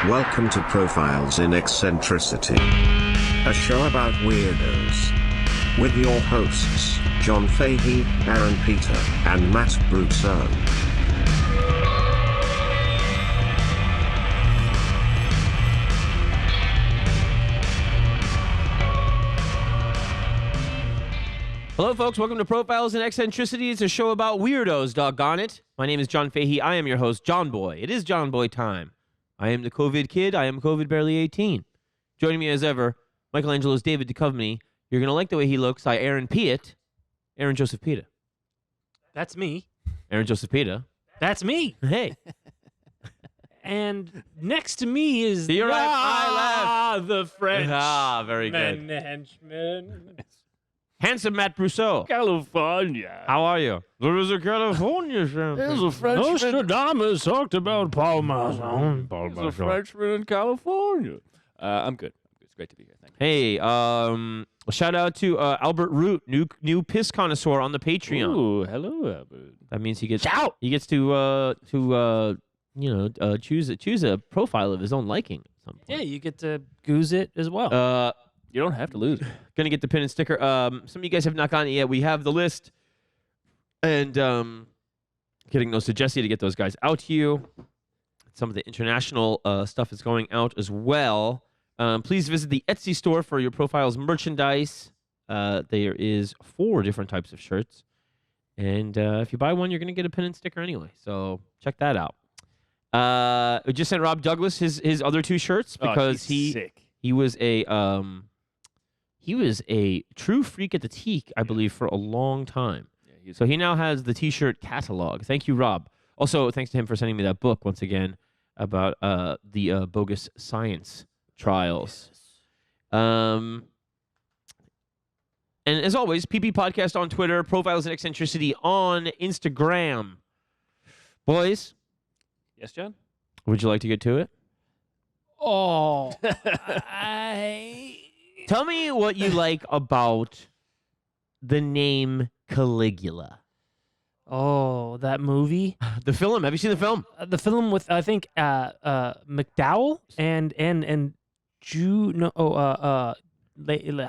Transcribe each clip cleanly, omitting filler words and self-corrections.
Welcome to Profiles in Eccentricity, a show about weirdos. With your hosts, John Fahey, Aaron Peter, and Matt Brousseau. Hello, folks. Welcome to Profiles in Eccentricity. It's a show about weirdos, doggone it. My name is John Fahey. I am your host, Johnboy. It is Johnboy time. I am the COVID kid. I am COVID barely 18. Joining me as ever, Michelangelo's David Duchovny. You're going to like the way he looks. I, Aaron Piet. Aaron Joseph Pita. That's me. Aaron Joseph Pita. That's me. Hey. And next to me is You're right. the French. Very good. Henchman. Handsome Matt Brousseau. California. How are you? There is a California show. There's a Frenchman. Nostradamus talked about Parmesan. There's a Frenchman in California. I'm good. It's great to be here. Thank you. Hey, shout out to Albert Root, new piss connoisseur on the Patreon. Ooh, hello, Albert. That means he gets to choose a profile of his own liking at some point. Yeah, you get to goose it as well. You don't have to lose. Gonna get the pin and sticker. Some of you guys have not gotten it yet. We have the list, and getting those to Jesse to get those guys out to you. Some of the international stuff is going out as well. Please visit the Etsy store for your profiles merchandise. There is 4 different types of shirts, and if you buy one, you're gonna get a pin and sticker anyway. So check that out. We just sent Rob Douglas his other 2 shirts because he's sick. He was a true freak at the teak, I believe, for a long time. Yeah, so he now has the T-shirt catalog. Thank you, Rob. Also, thanks to him for sending me that book once again about the bogus science trials. And as always, PP Podcast on Twitter, Profiles in Eccentricity on Instagram. Boys. Yes, John? Would you like to get to it? Oh, Tell me what you like about the name Caligula. Oh, that movie. The film. Have you seen the film? The film with I think McDowell and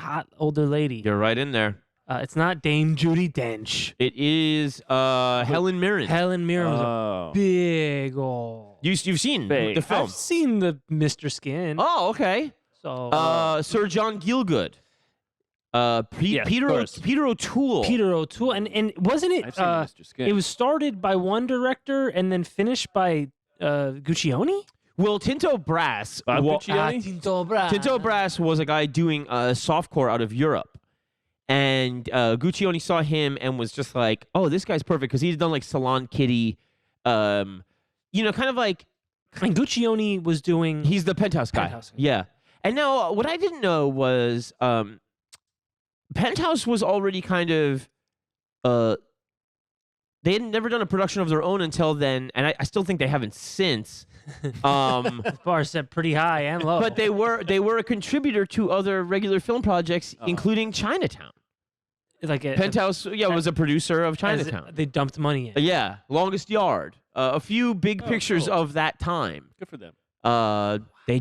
hot older lady. You're right in there. It's not Dame Judi Dench. It is Helen Mirren. Helen Mirren was a big old. You've seen Fake. the film? I've seen the Mr. Skin. Oh, okay. So Sir John Gielgud. Peter O'Toole. Peter O'Toole, and wasn't it? I've seen Mr. Skin. It was started by one director and then finished by Guccione. Well, Tinto Brass. Tinto Brass. Tinto Brass was a guy doing softcore out of Europe. And Guccione saw him and was just like, oh, this guy's perfect because he's done like Salon Kitty, kind of like. And Guccione was doing. He's the Penthouse guy. Yeah. And now what I didn't know was Penthouse was already kind of. They had never done a production of their own until then, and I still think they haven't since. Bar set pretty high and low. But they were a contributor to other regular film projects, including Chinatown. Like Penthouse, was a producer of Chinatown. They dumped money in. Yeah, Longest Yard. A few big pictures of that time. Good for them. They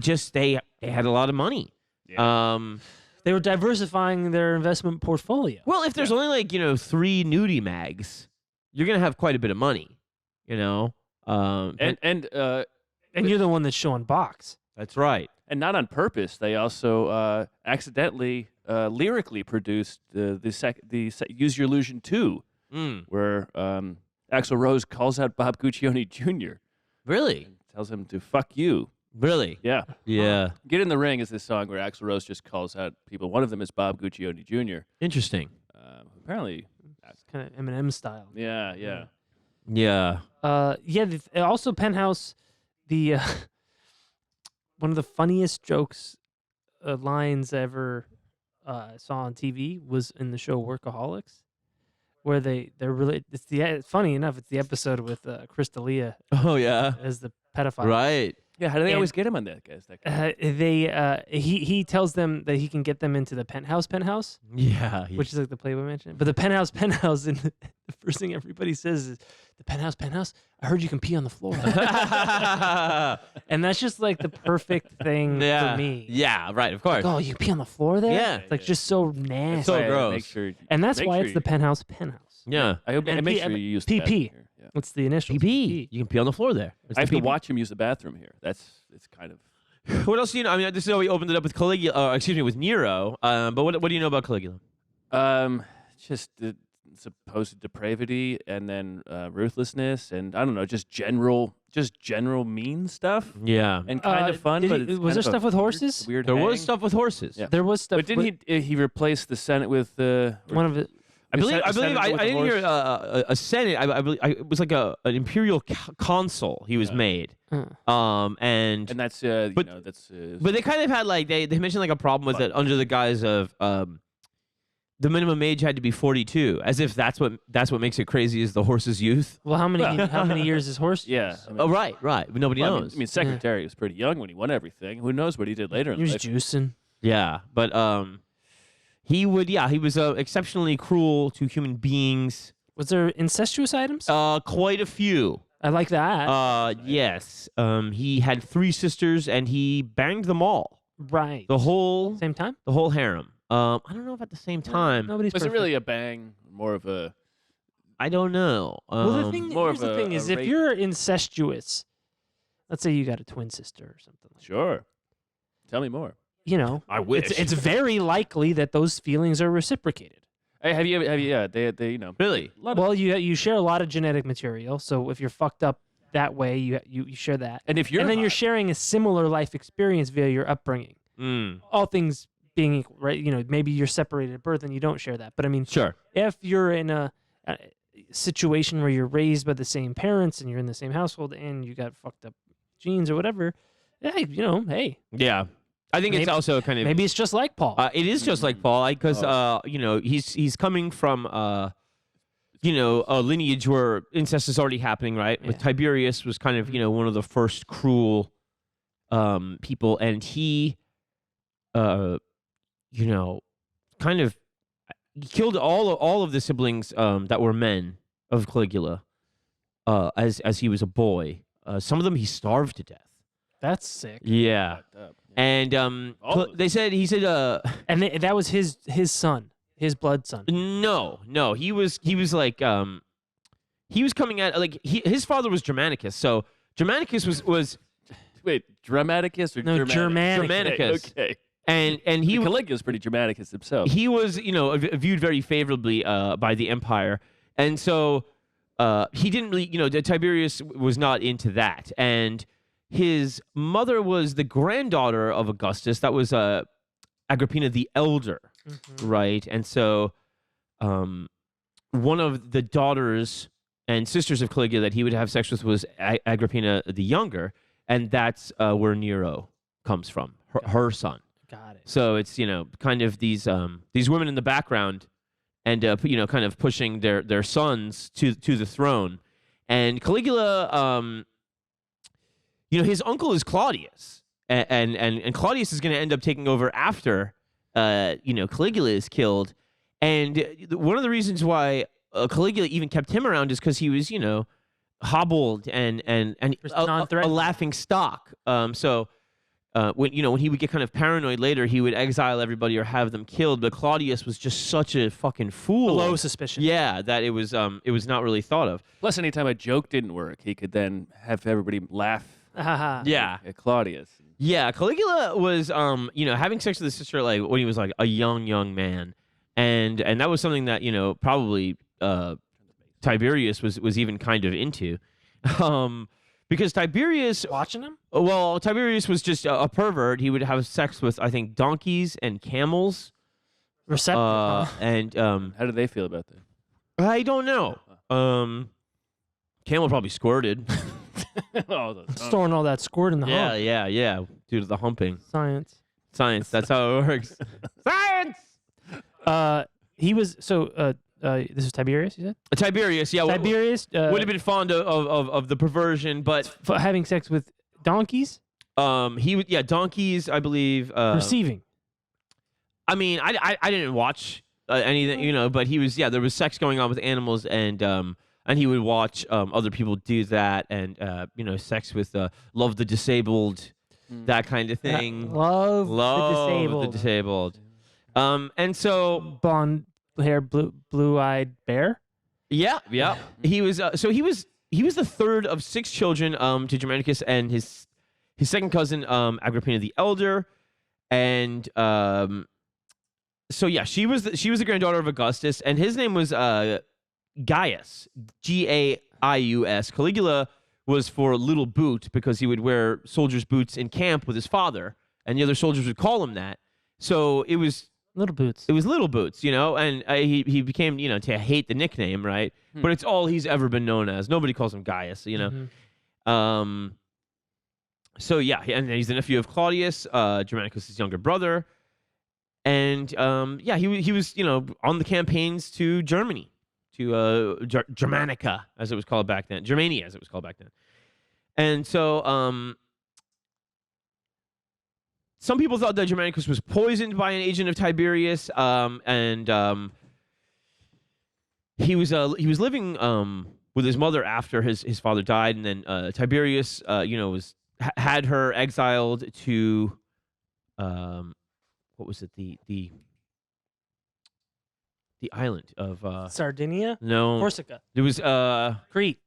had a lot of money. Yeah. They were diversifying their investment portfolio. Well, if there's only 3 nudie mags, you're gonna have quite a bit of money, And you're the one that's showing box. That's right. And not on purpose. They also accidentally lyrically produced the Use Your Illusion 2, where Axl Rose calls out Bob Guccione Jr. Really? And tells him to fuck you. Really? Yeah. Yeah. Get in the Ring is this song where Axl Rose just calls out people. One of them is Bob Guccione Jr. Interesting. Apparently. It's kind of Eminem style. Yeah, yeah. Yeah. Also Penthouse, the one of the funniest jokes, lines I ever saw on TV was in the show Workaholics, where they're really it's funny enough. It's the episode with Chris D'Elia. Oh yeah. As the pedophile. Right. Yeah. How do they always get him on that, guys? He tells them that he can get them into the penthouse, Yeah. which is like the Playboy Mansion. But the penthouse, and the first thing everybody says is the penthouse. I heard you can pee on the floor. And that's just like the perfect thing for me. Yeah, right, of course. Like, oh, you pee on the floor there? Yeah. It's like just so nasty. So Right, gross. Make sure, And that's make why sure it's the penthouse. Yeah. I hope And make P- sure you use the PP. bathroom here. Yeah. What's the initial? PP. You can pee on the floor there. It's I have the to PP. watch him use the bathroom here. It's kind of. What else do you know? I mean, this is how we opened it up with Caligula. Excuse me, with Nero. But what do you know about Caligula? Just the supposed depravity, and then ruthlessness, and I don't know, just general mean stuff, Yeah. and kind of fun. But it's was kind there of a stuff with weird- horses? Weird. There hang. was stuff with horses. Yeah. There was stuff. But didn't he replace the Senate with One of it. I believe I Senator with a didn't hear horse? a Senate. I believe it was like an imperial consul. He was made. And and that's but- you know, that's but they kind of had like they mentioned like a problem with it under the guise of the minimum age had to be 42, as if that's what makes it crazy is the horse's youth. Well, how many years is horse? yeah. I mean, Oh right. But nobody well, knows. I mean, Secretary was pretty young when he won everything. Who knows what he did later in He was life? juicing. Yeah, but he was exceptionally cruel to human beings. Was there incestuous items? Quite a few. I like that. Yes. He had 3 sisters and he banged them all. Right. The whole Same time? harem. I don't know if at the same time. Nobody's Was it perfect. really a bang? More of a I don't know. Well, the thing, more here's of the a- thing a is, if rape. you're incestuous, let's say you got a twin sister or something like that, sure. Tell me more. you know, I wish. it's very likely that those feelings are reciprocated. Hey, have you? Yeah, they you know. Really? a lot of- Well, you share a lot of genetic material, so if you're fucked up that way, you share that, and if you're and then you're hot- sharing a similar life experience via your upbringing. All things being equal, right? You know, maybe you're separated at birth and you don't share that, but I mean, Sure. if you're in a situation where you're raised by the same parents and you're in the same household and you got fucked up genes or whatever, hey, you know, hey, Yeah. I think it's Maybe- also kind of maybe it's just like Paul. it is just like Paul, because you know, he's coming from you know, a lineage where incest is already happening, right? With Yeah. Tiberius was kind of, you know, one of the first cruel people, and he you know, kind of he killed all of the siblings that were men of Caligula as he was a boy. Some of them he starved to death. That's sick. Yeah. Fucked up. And All of them. he said And that was his son, his blood son. no, he was like he was coming at like his father was Germanicus. So Germanicus was Wait, Dramaticus or No, Germanicus? Germanicus. Okay. and he Caligula's pretty Dramaticus himself. he was, you know, viewed very favorably by the empire. And so he didn't really, you know, Tiberius was not into that. And his mother was the granddaughter of Augustus. That was Agrippina the Elder, right? And so one of the daughters and sisters of Caligula that he would have sex with was Agrippina the Younger. And that's where Nero comes from, her son. Got it. So it's, you know, kind of these women in the background, and you know, kind of pushing their sons to the throne. And Caligula, you know, his uncle is Claudius, and Claudius is going to end up taking over after you know, Caligula is killed. And one of the reasons why Caligula even kept him around is because he was, you know, hobbled and Just a non-threatening. laughing stock. So when he would get kind of paranoid later, he would exile everybody or have them killed. But Claudius was just such a fucking fool. Below suspicion. Yeah, that it was not really thought of. Plus, anytime a joke didn't work, he could then have everybody laugh Yeah. at Claudius. Yeah, Caligula was you know, having sex with his sister like when he was like a young man. And that was something that, you know, probably Tiberius was even kind of into. Because Tiberius, Watching him? well, Tiberius was just a pervert. He would have sex with, I think, donkeys and camels. Receptive. huh? And How did they feel about that? I don't know. Camel probably squirted. Storing all that squirt in the hump. Yeah. Due to the humping. Science. Science. That's how it works. Science. He was this is Tiberius, you said? Tiberius, yeah, Tiberius would have been fond of the perversion, but for having sex with donkeys, he would, donkeys, I believe. receiving. I mean, I didn't watch anything, you know, but he was, there was sex going on with animals, and and he would watch other people do that, and sex with love the disabled, that kind of thing. Love the disabled. And so blonde hair, blue-eyed bear. yeah. He was he was the third of 6 children to Germanicus and his second cousin Agrippina the Elder, and so yeah, she was the granddaughter of Augustus, and his name was Gaius, Gaius. Caligula was for little boot because he would wear soldiers' boots in camp with his father, and the other soldiers would call him that. So it was Little boots. It was little boots, and he became, to hate the nickname, right? But it's all he's ever been known as. Nobody calls him Gaius, Mm-hmm. So yeah, and he's the nephew of Claudius, Germanicus' younger brother, and he was on the campaigns to Germany, to Germanica as it was called back then, Germania as it was called back then, and so some people thought that Germanicus was poisoned by an agent of Tiberius, and he was living with his mother after his father died, and then Tiberius had her exiled to what was it, the island of Sardinia? no, Corsica. it was Crete.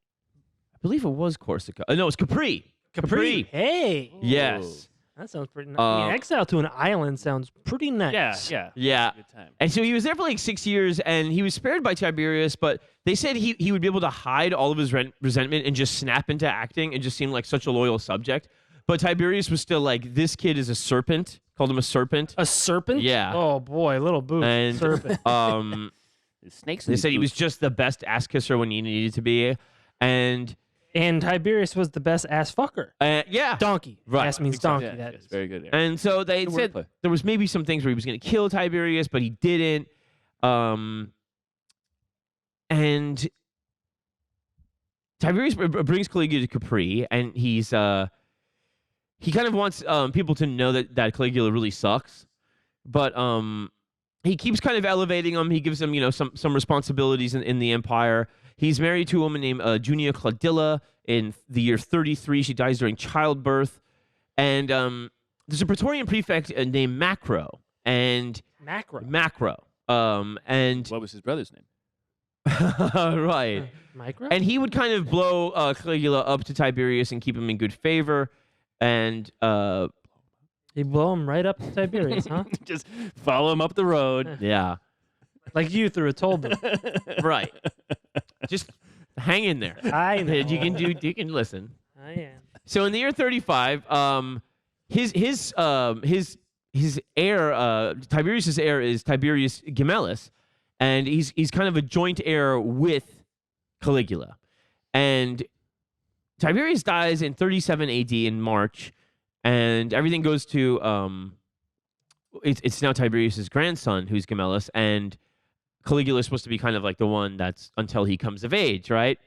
I believe it was Corsica. No, it's Capri. Hey. Yes. That sounds pretty nice. Exile to an island sounds pretty nice. Yeah. Good time. And so he was there for like 6 years, and he was spared by Tiberius, but they said he would be able to hide all of his resentment and just snap into acting and just seem like such a loyal subject. But Tiberius was still like, this kid is a serpent. Called him a serpent. A serpent? Yeah. Oh boy, little boots. And Serpent. Snakes. They said he was just the best ass kisser when he needed to be, and Tiberius was the best ass fucker. yeah. Donkey. Right. Ass means Exactly. donkey. Yeah, That yes, is. very good. Yeah. And so they Good said wordplay. there was maybe some things where he was going to kill Tiberius, but he didn't. And Tiberius brings Caligula to Capri, and he kind of wants people to know that Caligula really sucks, but he keeps kind of elevating him. He gives him some responsibilities in the empire. He's married to a woman named Junia Claudilla in the year 33. She dies during childbirth, and there's a Praetorian prefect named Macro, and Macro. and What was his brother's name? right. Micro? And he would kind of blow Caligula up to Tiberius and keep him in good favor. And He blow him right up to Tiberius, huh? Just follow him up the road. yeah, Like you through a toll booth. right. Just hang in there. I know. You can listen. I am. So in the year 35, his heir, Tiberius's heir is Tiberius Gemellus, and he's kind of a joint heir with Caligula. And Tiberius dies in 37 AD in March, and everything goes to it's now Tiberius's grandson who's Gemellus, and Caligula is supposed to be kind of like the one that's until he comes of age, right?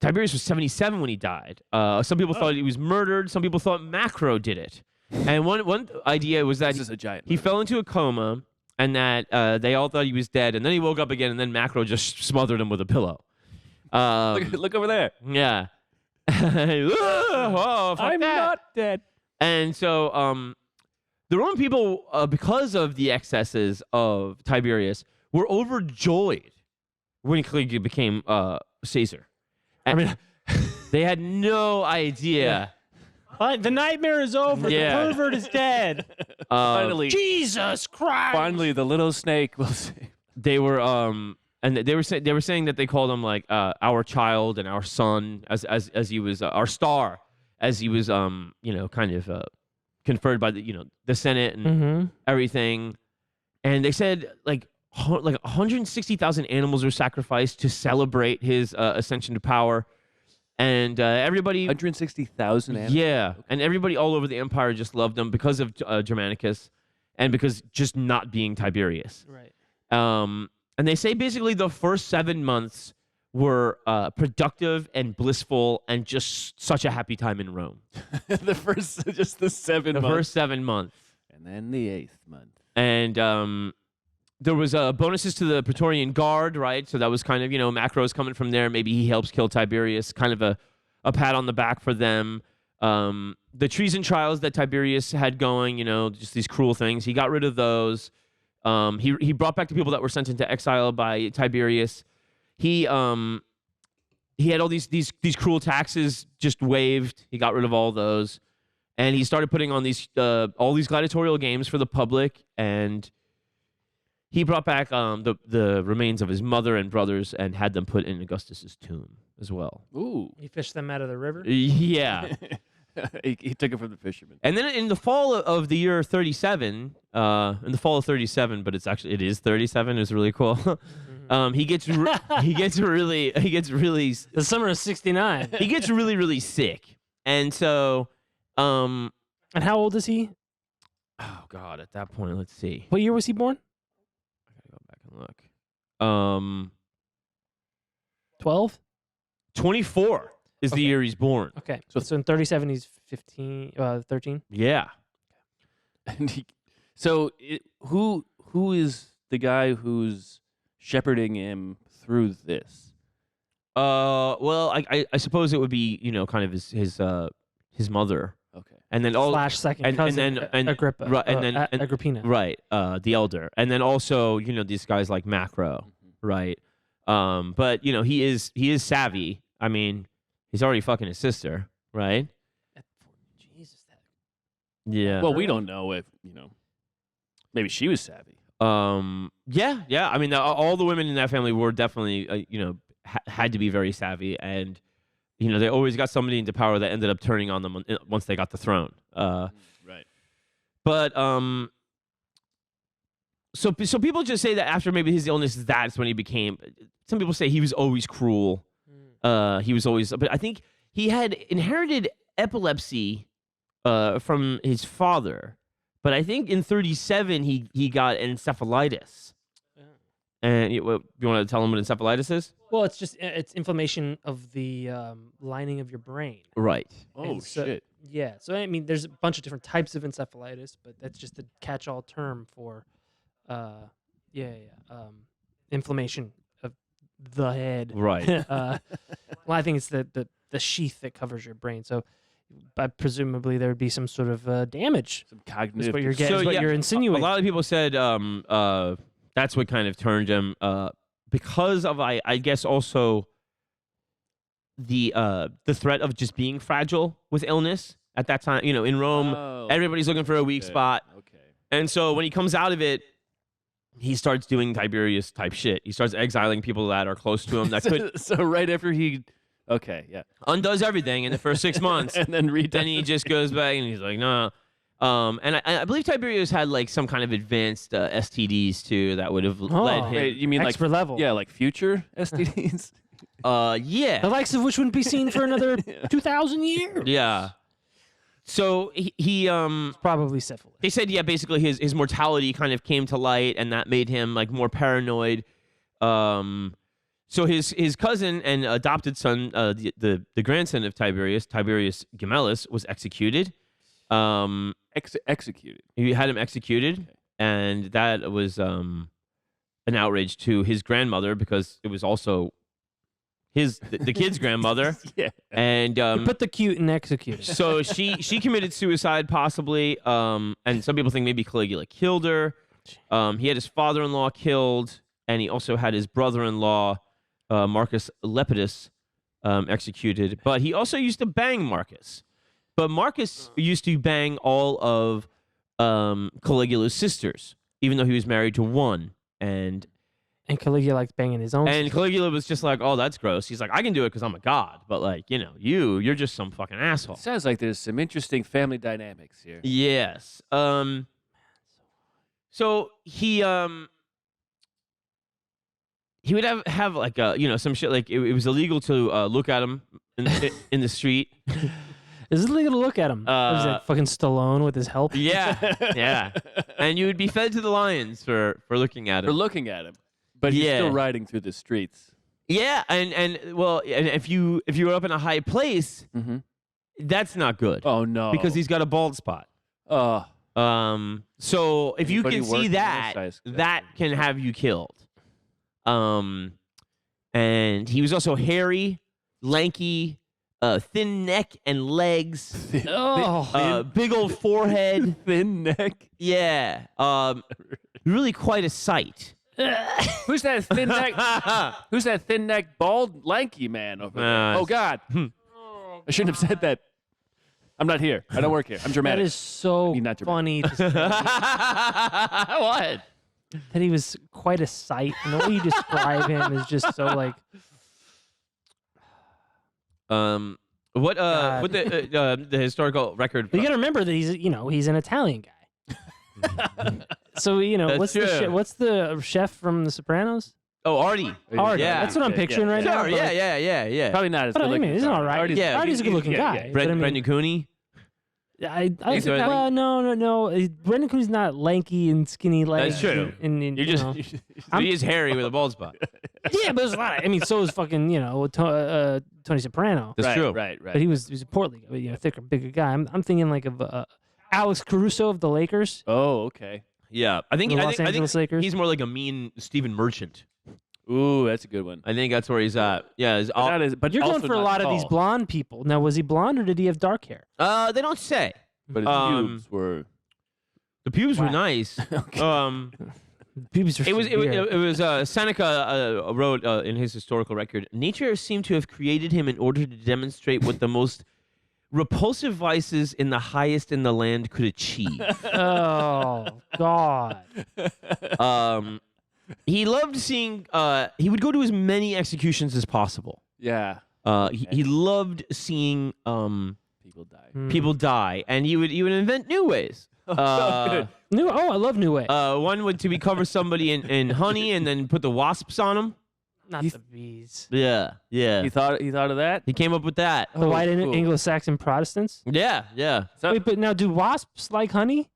Tiberius was 77 when he died. Some people thought he was murdered. Some people thought Macro did it. And one idea was that This is a giant. he fell into a coma, and that they all thought he was dead, and then he woke up again, and then Macro just smothered him with a pillow. Look over there. Yeah. Oh, fuck I'm that. not dead. And so the Roman people, because of the excesses of Tiberius, were overjoyed when Caligula became Caesar. I mean, they had no idea. The nightmare is over. Yeah. The pervert is dead. Finally, Jesus Christ. finally, the little snake will see. They were and they were saying that they called him like our child and our son as he was our star, as he was kind of conferred by the Senate and everything. And they said like 160,000 animals were sacrificed to celebrate his ascension to power. And everybody 160,000 animals. yeah, and everybody all over the empire just loved him because of Germanicus and because just not being Tiberius. Right. And they say basically the first 7 months were productive and blissful and just such a happy time in Rome. The first 7 The months. first 7 months. And then the 8th month. And there was bonuses to the Praetorian Guard, right? So that was kind of, macros coming from there. Maybe he helps kill Tiberius, kind of a pat on the back for them. The treason trials that Tiberius had going, just these cruel things. He got rid of those. He brought back the people that were sent into exile by Tiberius. He had all these cruel taxes just waived. He got rid of all those. And he started putting on all these gladiatorial games for the public, and he brought back the remains of his mother and brothers and had them put in Augustus's tomb as well. Ooh. He fished them out of the river. Yeah. he took it from the fisherman. And then in the fall of the year 37, but it is 37. Is really cool. He gets really The summer of '69. he gets really, really sick, and so And how old is he? oh god, at that point, let's see. What year was he born? I gotta go back and look. 12. 24 is the Okay. year he's born. Okay. So in 37, he's 13. Yeah. And who is the guy who's shepherding him through this? Well, I suppose it would be kind of his mother, Okay. and then Slash second cousin. Agrippa. right, and then Agrippina. right, the elder, and then also these guys like Macro, right? But he is savvy. I mean, he's already fucking his sister, right? Jesus. Yeah. Well, we don't know if maybe she was savvy. Yeah. I mean, all the women in that family were definitely, had to be very savvy, and they always got somebody into power that ended up turning on them once they got the throne. Right. But so people just say that after maybe his illness, that's when he became. Some people say he was always cruel. He was always, but I think he had inherited epilepsy from his father. But I think in 37 he got encephalitis. And you want to tell him what encephalitis is? Well, it's inflammation of the lining of your brain. Right. Oh And so- shit. Yeah. So I mean, there's a bunch of different types of encephalitis, but that's just the catch-all term for, inflammation of the head. Right. Well, I think it's the sheath that covers your brain. So, presumably there would be some sort of damage. Some Is cognitive. what you're getting. Is what you're a insinuating. lot of people said that's what kind of turned him because of I guess also the threat of just being fragile with illness at that time. In Rome, everybody's looking for a weak spot. Okay. And so when he comes out of it, he starts doing Tiberius type shit. He starts exiling people that are close to him that could So right after he. Okay. Yeah. undoes everything in the first 6 months. And then Then he just goes back and he's like, no. And I believe Tiberius had like some kind of advanced STDs too that would have led him. Wait, you mean like expert level. Yeah, like future STDs. Yeah. The likes of which wouldn't be seen for another 2,000 years. Yeah. So he Probably syphilis. they said basically his mortality kind of came to light and that made him like more paranoid. So his cousin and adopted son, the grandson of Tiberius Gemellus, was executed. Executed. He had him executed, Okay. and that was an outrage to his grandmother because it was also the kid's grandmother. Yeah. And Put the cute and execute. so she committed suicide possibly, and some people think maybe Caligula killed her. He had his father-in-law killed, and he also had his brother-in-law Marcus Lepidus executed. But he also used to bang Marcus. But Marcus used to bang all of Caligula's sisters, even though he was married to one. And Caligula liked banging his own. And Caligula was just like, oh, that's gross. He's like, I can do it because I'm a god. But like, you're just some fucking asshole. Sounds like there's some interesting family dynamics here. Yes. So he would have like some shit like it was illegal to look at him in the street. Is it legal to look at him? What is that fucking Stallone with his help? Yeah. And you would be fed to the lions for looking at For him. looking at him, but he's Yeah. still riding through the streets. Yeah, and if you were up in a high place, Mm-hmm. that's not good Oh no! because he's got a bald spot. Oh, So if you Anybody can see working that, size that can have you killed. And he was also hairy, lanky, thin neck and legs, Oh, big old forehead. Thin neck. Yeah. Really quite a sight. Who's that thin neck? Who's that thin neck, bald, lanky man over there? Oh God! I shouldn't have said that. I'm not here. I don't work here. I'm that dramatic. is so mean, not funny to say What? that he was quite a sight, and the way you describe him is just so like. What God. the historical record? But you got to remember that he's an Italian guy. So That's what's true. what's the chef from The Sopranos? Oh, Artie. Artie. Yeah. That's what I'm picturing right now. Sure. but, like, Yeah. Probably not as But good I looking. mean, he's all right. Artie's- Artie's a good-looking guy. yeah. But I mean, Brendan Cooney. I He's think, really- well, no. Brendan Cooney's not lanky and skinny legs. That's true. And You you just know. He is hairy with a bald spot. Yeah, but there's a lot. I mean, so is fucking Tony Soprano. That's right, true. Right. But he was a portly, thicker, bigger guy. I'm thinking like of Alex Caruso of the Lakers. Oh, okay. Yeah, I think The I Los think Angeles Lakers. he's more like a mean Stephen Merchant. Ooh, that's a good one. I think that's where he's at. Yeah, But You're going also for a not lot of these tall. blonde people. Now, was he blonde or did he have dark hair? they don't say. But his pubes were. The pubes were Wow. nice. Pubes are It was severe. Seneca wrote in his historical record, nature seemed to have created him in order to demonstrate what the most repulsive vices in the highest in the land could achieve. Oh God! He loved seeing. He would go to as many executions as possible. Yeah. He loved seeing People die. people die, and he would invent new ways. Good. I love New Way. One would to be cover somebody in honey and then put the wasps on them. Not the bees. Yeah. He thought of that. He came up with that. The white cool. Anglo-Saxon Protestants. Yeah. So, Wait, but now do wasps like honey?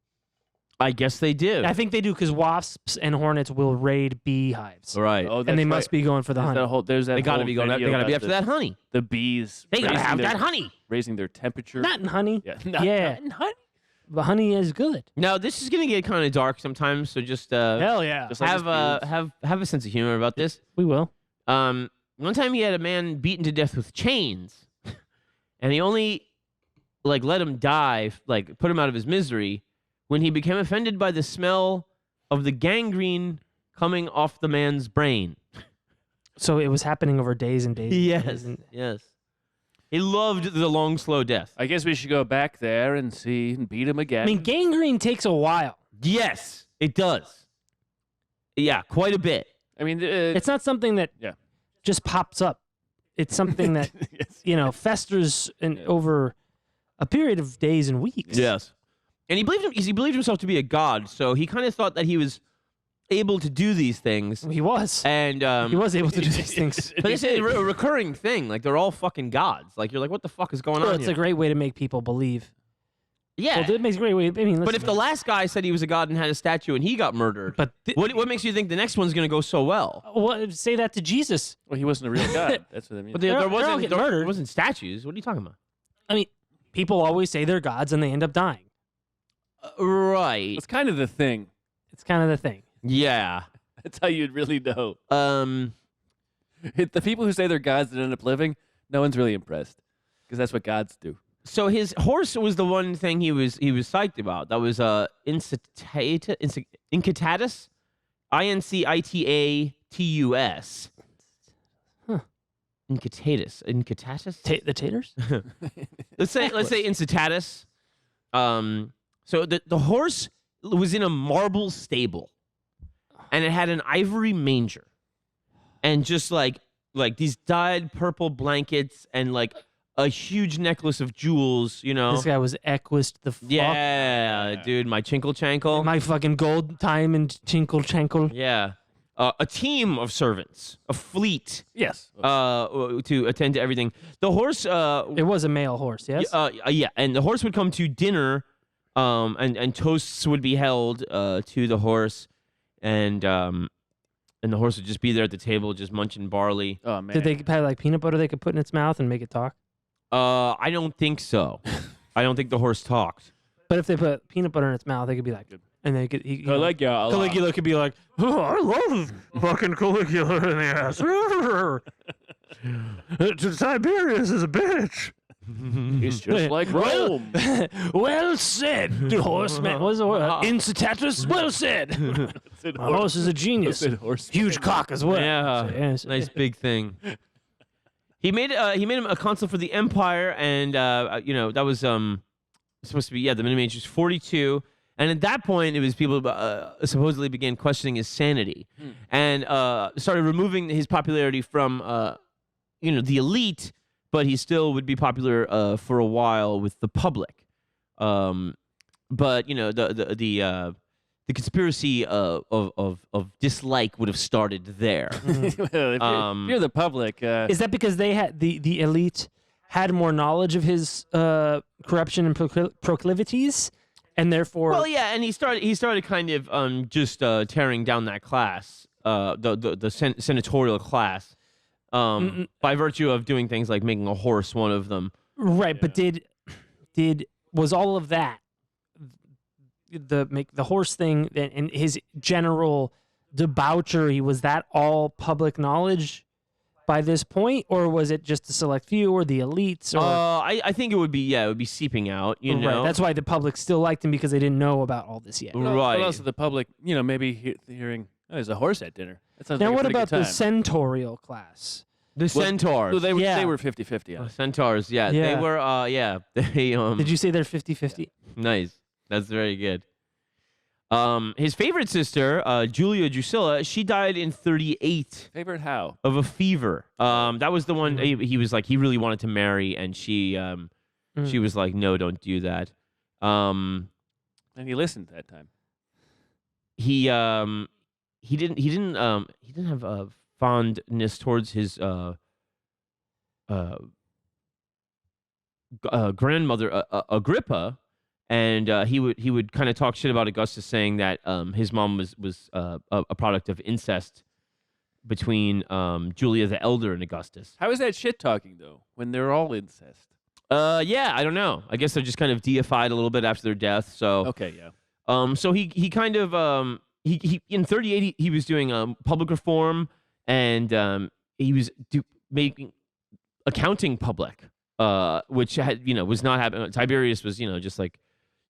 I guess they do. I think they do because wasps and hornets will raid beehives, Right. oh, and they that's must right. be going for the There's honey. that whole- there's that They gotta whole be going. They video gotta be about after that honey. The bees. They gotta raising have their- that honey. Raising their temperature. Not in honey. Yeah. Yeah. Not in honey. But honey is good. Now this is gonna get kind of dark sometimes, so just Hell yeah. Just like his beards. have a sense of humor about this. We will. One time he had a man beaten to death with chains, and he only let him die, put him out of his misery, when he became offended by the smell of the gangrene coming off the man's brain. So it was happening over days and days. and days and- Yes. He loved the long, slow death. I guess we should go back there and see and beat him again. I mean, gangrene takes a while. Yes, it does. Yeah, quite a bit. I mean, It's not something that Yeah. just pops up. It's something that yes. festers over a period of days and weeks. Yes. And he believed himself to be a god, so he kind of thought that he was able to do these things. He was. And He was able to do these things. but it's a recurring thing. They're all fucking gods. You're like, what the fuck is going Well, on it's here? a great way to make people believe. Yeah. Well, it makes a great way. I mean, But listen, if the last guy said he was a god and had a statue and he got murdered, but what makes you think the next one's going to go so well? say that to Jesus. Well, he wasn't a real god. That's what I mean. But They're there all wasn't getting murdered. there wasn't statues. What are you talking about? I mean, people always say they're gods and they end up dying. Right. That's kind of the thing. It's kind of the thing. Yeah. That's how you'd really know. Um. The people who say they're gods that end up living, no one's really impressed because that's what gods do. So his horse was the one thing he was psyched about. That was Incitatus, Incitatus. Huh. Incitatus. The taters? Let's say Incitatus. So the horse was in a marble stable, and it had an ivory manger, and just like these dyed purple blankets and a huge necklace of jewels. This guy was equist the fuck. Yeah, dude, my chinkle chankle. My fucking gold time and chinkle chankle. Yeah, a team of servants, a fleet, Yes. to attend to everything. The horse, It was a male horse, yes? yeah, and the horse would come to dinner, and toasts would be held to the horse, and the horse would just be there at the table, just munching barley. Oh man. Did they have peanut butter they could put in its mouth and make it talk? I don't think so. I don't think the horse talked. But if they put peanut butter in its mouth, they could be like, Good. and they could. Caligula could be like, oh, I love fucking Caligula in the ass. Tiberius is a bitch. He's just like Rome. Well said, horseman. What's the word? Incitatus? Well said. My horse is a genius. Huge cock as well. Yeah, So, yes. nice big thing. He made him a consul for the empire, and that was supposed to be the minimum age was 42, and at that point it was people supposedly began questioning his sanity, and started removing his popularity from the elite, but he still would be popular for a while with the public. But the conspiracy of dislike would have started there. If you're the public, Is that because they had the elite had more knowledge of his corruption and proclivities, and therefore? Well, yeah, and he started kind of just tearing down that class, the senatorial class, by virtue of doing things like making a horse one of them. Right, but was all of that the horse thing and his general debauchery, was that all public knowledge by this point, or was it just a select few or the elites? Or I think it would be seeping out. You know, right. That's why the public still liked him, because they didn't know about all this yet. Right. But also the public, maybe hearing, oh, there's a horse at dinner. That sounds Now, like a what pretty about good the time. centaurial class? The centaurs. Well, they Yeah. were 50-50 on it. Centaurs. Yeah, Yeah. they were. They Did you say they're 50-50? Nice. That's very good. His favorite sister, Julia Drusilla, she died in 38 Favorite how? of a fever. That was the one he was like, he really wanted to marry, and she was like, no, don't do that. And he listened that time. He didn't have a fondness towards his grandmother Agrippa. And he would kind of talk shit about Augustus, saying that his mom was a product of incest between Julia the Elder and Augustus. How is that shit talking, though, when they're all incest? Yeah, I don't know. I guess they're just kind of deified a little bit after their death. So Okay, yeah. so he kind of he in 38 he was doing public reform, and he was making accounting public, which had was not happening. Tiberius was just like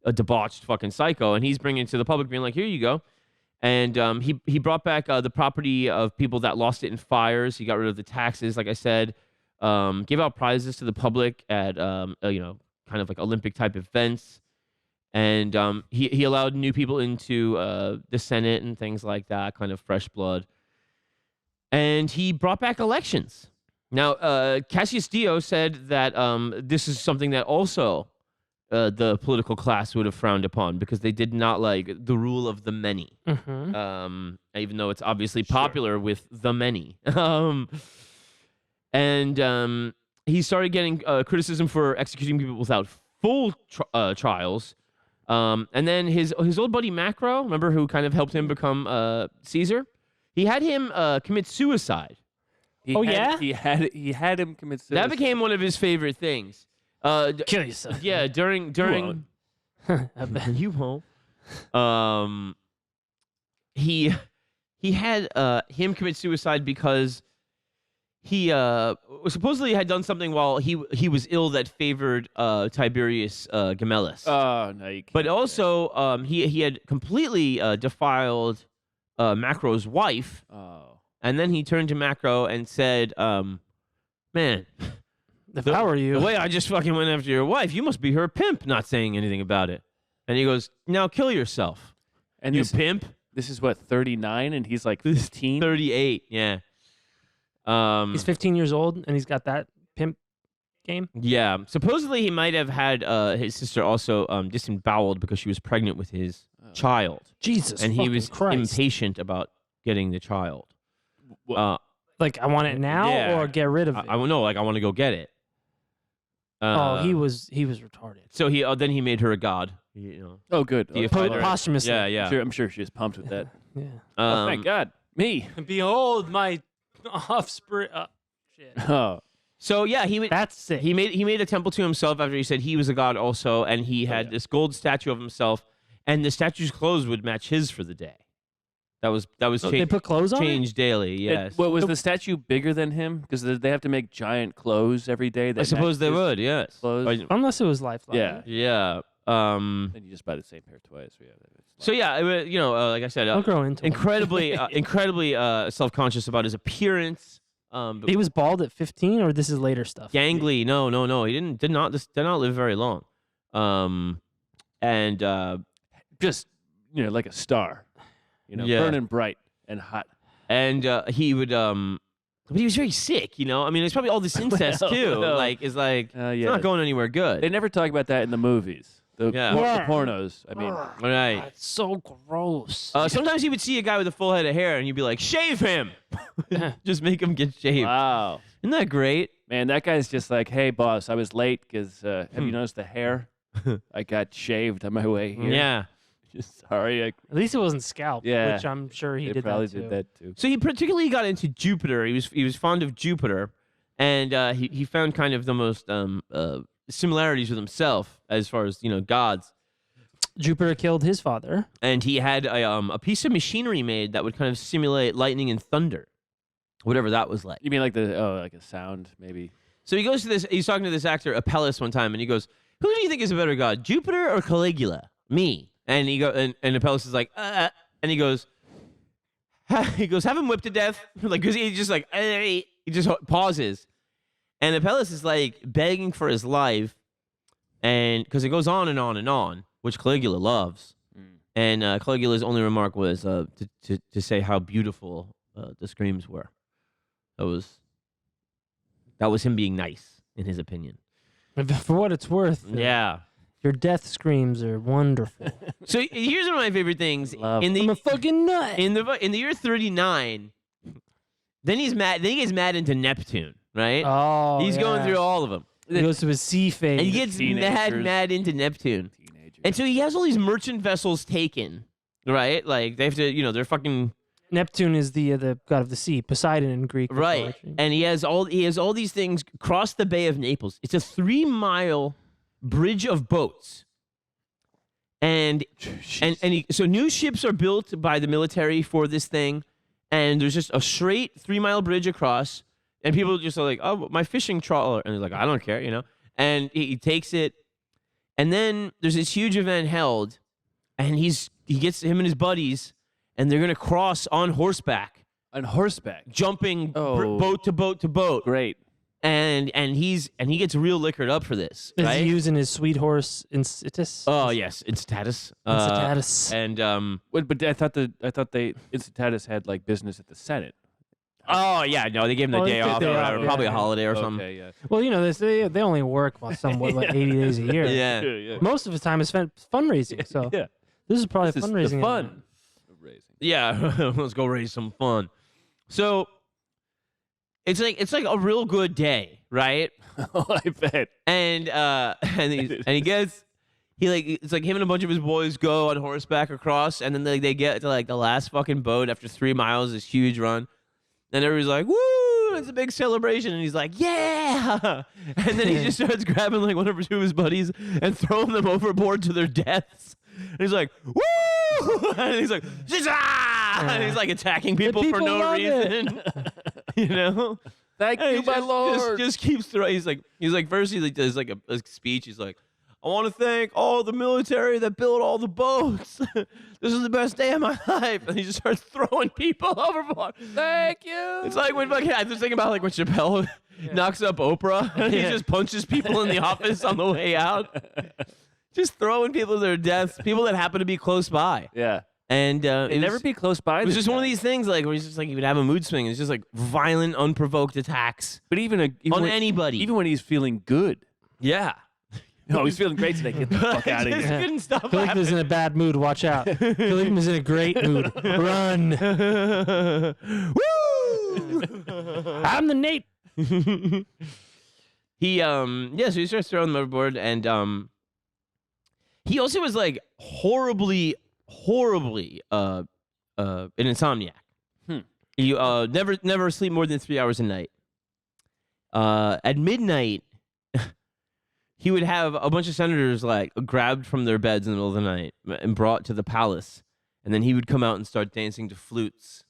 a debauched fucking psycho, and he's bringing it to the public, being like, here you go. And he brought back the property of people that lost it in fires. He got rid of the taxes, like I said. Gave out prizes to the public at kind of like Olympic type events, and he allowed new people into the Senate and things like that, kind of fresh blood. And he brought back elections. Now, Cassius Dio said that this is something that also the political class would have frowned upon, because they did not like the rule of the many, even though it's obviously popular with the many. And he started getting criticism for executing people without full trials. And then his old buddy Macro, remember, who kind of helped him become Caesar? He had him commit suicide. He had him commit suicide. That became one of his favorite things. Kill yourself. Yeah, during you won't. He had him commit suicide because he supposedly had done something while he was ill that favored Tiberius Gemellus. Oh no, you can't. But also he had completely defiled Macro's wife. Oh. And then he turned to Macro and said, man, If I were you, the way I just fucking went after your wife, you must be her pimp, not saying anything about it. And he goes, now kill yourself, And you this, pimp. this is what, 39, and he's like 15? 38, yeah. he's 15 years old and he's got that pimp game. Yeah, supposedly he might have had his sister also disemboweled because she was pregnant with his child. Jesus, And he was Christ. impatient about getting the child. Like, I want it now Yeah. or get rid of it. I don't know, like, I want to go get it. He was retarded. So then he made her a god. Oh, good. The Okay. Right. Posthumously. Yeah. I'm sure she was pumped with that. Yeah. Oh, thank God. Me. Behold my offspring. Shit. Oh. So yeah, That's sick. he made a temple to himself after he said he was a god also, and he had this gold statue of himself, and the statue's clothes would match his for the day. That was They put clothes on it? changed daily. Yes. What was the statue bigger than him? Because they have to make giant clothes every day. I suppose they would. Yes. Clothes. Unless it was lifelike. Yeah. Yeah. Then you just buy the same pair twice. Yeah. So yeah, it was, like I said, I'll grow into it. incredibly self-conscious about his appearance. But He was bald at 15, or this is later stuff? gangly. No. He did not live very long. And Just like a star. Yeah. Burning bright and hot. and he would but he was very sick. I mean, it's probably all this incest too. well. It's like Yeah. it's not going anywhere good. They never talk about that in the movies. The pornos. I mean, Right. It's so gross. Sometimes you would see a guy with a full head of hair, and you'd be like, "Shave him! Just make him get shaved." wow. Isn't that great? Man, that guy's just like, hey, boss, I was late because have you noticed the hair? I got shaved on my way here. Yeah. Just sorry. At least it wasn't scalp, Yeah. which I'm sure he They did probably that too. did that too. So he particularly got into Jupiter. He was fond of Jupiter, and he found kind of the most similarities with himself as far as gods. Jupiter killed his father. And he had a piece of machinery made that would kind of simulate lightning and thunder, whatever that was like. You mean like like a sound maybe? So he goes to this. He's talking to this actor Apelles one time, and he goes, "Who do you think is a better god, Jupiter or Caligula?" Me. And and Apelles is like, and he goes, have him whipped to death, because he just he just pauses, and Apelles is like begging for his life, and because it goes on and on and on, which Caligula loves, and Caligula's only remark was to say how beautiful the screams were. That was him being nice, in his opinion. For what it's worth, Yeah. your death screams are wonderful. So here's one of my favorite things. Love. I'm a fucking nut. In the year 39, then he's mad. Then he gets mad into Neptune, right? Oh, He's going through all of them, He goes to his sea phase. and he gets Teenagers. mad into Neptune. Teenagers. And so he has all these merchant vessels taken, right? Like they have to, they're fucking Neptune is the god of the sea, Poseidon in Greek right. mythology. And he has all these things cross the Bay of Naples. It's a 3-mile bridge of boats. And so new ships are built by the military for this thing, and there's just a straight 3-mile bridge across, and people just are like, "Oh, my fishing trawler," and he's like, "I don't care," And he takes it, and then there's this huge event held, and he gets him and his buddies, and they're gonna cross on horseback, jumping boat to boat to boat. Great. And he gets real liquored up for this, Is right? he using his sweet horse Incestus? Oh yes, it's status. Incestus. And But I thought Incitatus had like business at the Senate. oh yeah, no, they gave him the Oh, day they off, did or day whatever, off, probably a yeah. holiday or something. Okay, yeah. Well, they only work somewhat like 80 days a year. Yeah. Yeah. Most of his time is spent fundraising. So Yeah. this is probably This is fundraising. the fun of raising. Yeah, let's go raise some fun. So it's like a real good day, right? Oh, I bet. And it's like him and a bunch of his boys go on horseback across, and then they get to like the last fucking boat after 3 miles, this huge run, and everybody's like, "Woo!" It's a big celebration, and he's like, "Yeah!" And then he just starts grabbing like one or two of his buddies and throwing them overboard to their deaths. And he's like, "Woo!" And he's like, "Zah!" And he's like attacking people for people no love reason. Thank And you, he my lord. just keeps throwing. He's like first he does like a speech. He's like, "I want to thank all the military that built all the boats. This is the best day of my life." And he just starts throwing people overboard. Thank you. It's like when I was thinking about like when Chappelle knocks up Oprah and he just punches people in the office on the way out. Just throwing people to their deaths, people that happen to be close by. Yeah. And They'd never be close by. It was this just one of guy. these things like where he's just like he would have a mood swing. It's just like violent, unprovoked attacks But even on when, anybody. even when he's feeling good. Yeah. No, he's feeling great today. Get the fuck out of I just here. couldn't stop Caligula's in a bad mood. Watch out. Caligula's in a great mood. Run. Woo! I'm the Nate. So he starts throwing them overboard, and he also was like horribly an insomniac. He never sleep more than 3 hours a night. At midnight, he would have a bunch of senators like grabbed from their beds in the middle of the night and brought to the palace, and then he would come out and start dancing to flutes,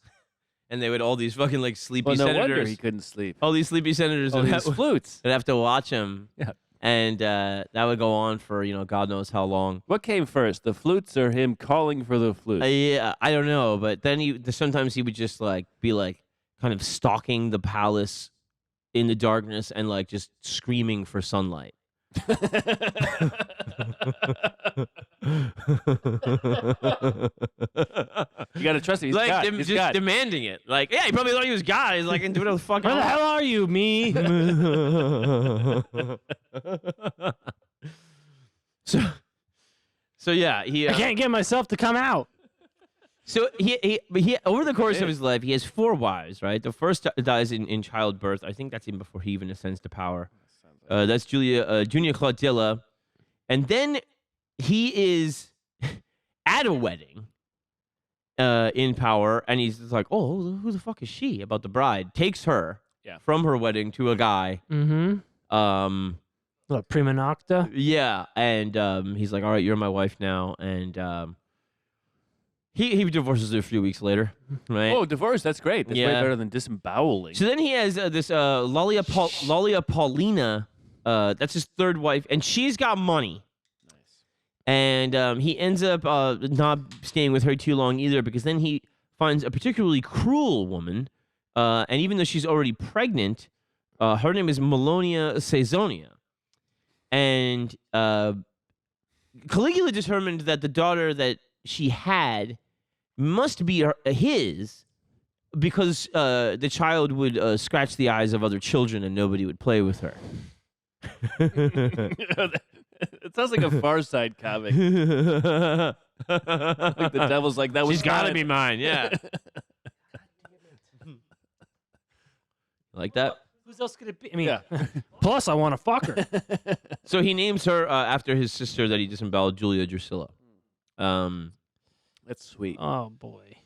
and they would all these fucking like sleepy Well, no senators. wonder he couldn't sleep. All these sleepy senators would these flutes. would have to watch him, Yeah. and that would go on for God knows how long. What came first, the flutes or him calling for the flutes? Yeah, I don't know, but then sometimes he would just like be like kind of stalking the palace in the darkness and like just screaming for sunlight. You gotta trust him. He's like God. dem- He's just God. demanding it. Like, yeah, he probably thought he was God. He's like, do whatever the fuck. Where the hell are you, me? So yeah, he. I can't get myself to come out. So he over the course of his life, he has 4 wives. Right, the first dies in childbirth. I think that's even before he even ascends to power. That's Junia Claudilla, and then he is at a wedding in power, and he's just like, "Oh, who the fuck is she?" About the bride, takes her from her wedding to a guy. Mm-hmm. What, prima nocta? Yeah, and he's like, "All right, you're my wife now," and he divorces her a few weeks later, right? Oh, divorce. That's great. That's way better than disemboweling. So then he has this Lalia Paulina. That's his 3rd wife, and she's got money. Nice. And he ends up not staying with her too long either, because then he finds a particularly cruel woman, and even though she's already pregnant, her name is Melonia Caesonia. And Caligula determined that the daughter that she had must be his, because the child would scratch the eyes of other children and nobody would play with her. It sounds like a Far Side comic. Like the devil's like, that was She's got to mine. be mine, yeah. Like that? Who's else could it be? I mean, Yeah. plus I want to fuck her. So he names her after his sister that he disemboweled, Julia Drusilla. That's sweet. Oh boy.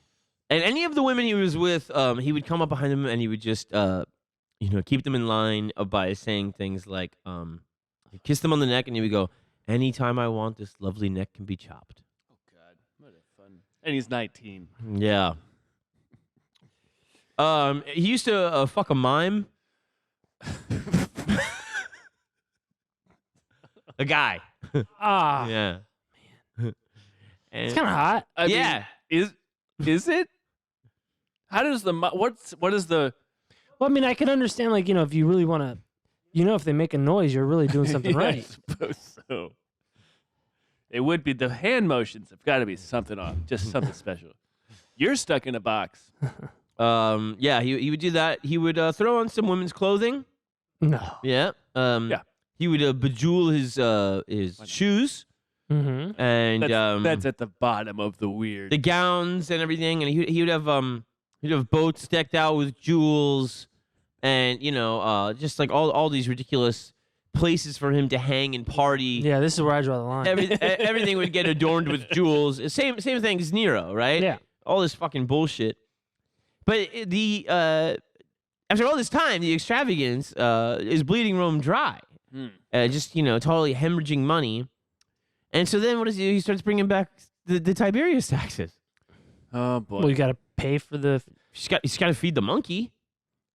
And any of the women he was with, he would come up behind them and he would just, keep them in line by saying things like, he'd kiss them on the neck and he would go, "Anytime I want, this lovely neck can be chopped." Oh, God. What a fun. And he's 19. Yeah. He used to fuck a mime. A guy. Ah, Yeah. it's kind of hot. I mean, Yeah. is it? How does what is the? Well, I mean, I can understand, like, if you really want to, if they make a noise, you're really doing something Yeah, right. I suppose so. It would be the hand motions have got to be something off, just something special. You're stuck in a box. Yeah, he would do that. He would throw on some women's clothing. No. Yeah. Yeah. He would bejewel his shoes Mm-hmm. and That's at the bottom of the weird. the gowns and everything, and he would have boats decked out with jewels, and just like all these ridiculous places for him to hang and party. Yeah, this is where I draw the line. Everything would get adorned with jewels. Same thing as Nero, right? Yeah. All this fucking bullshit. But after all this time, the extravagance is bleeding Rome dry. Just totally hemorrhaging money. And so then what does he do? He starts bringing back the Tiberius taxes. Oh boy. Well, you got to pay for the. He's got to feed the monkey,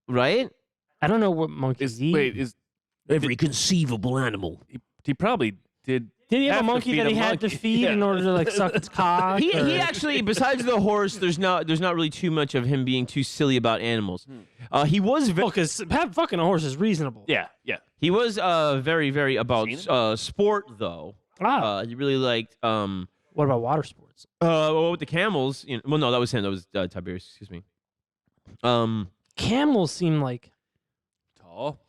right? I don't know what monkeys eat. Every conceivable animal. He probably did. Did he have have a to monkey feed that a he had to monkey. feed Yeah. in order to like suck its cock? He actually, besides the horse, there's not really too much of him being too silly about animals. He was because fucking a horse is reasonable. Yeah. he was very very about Seen sport though. He really liked What about water sports? with the camels. Well, no, that was him. That was Tiberius. Excuse me. Camels seem like, Tall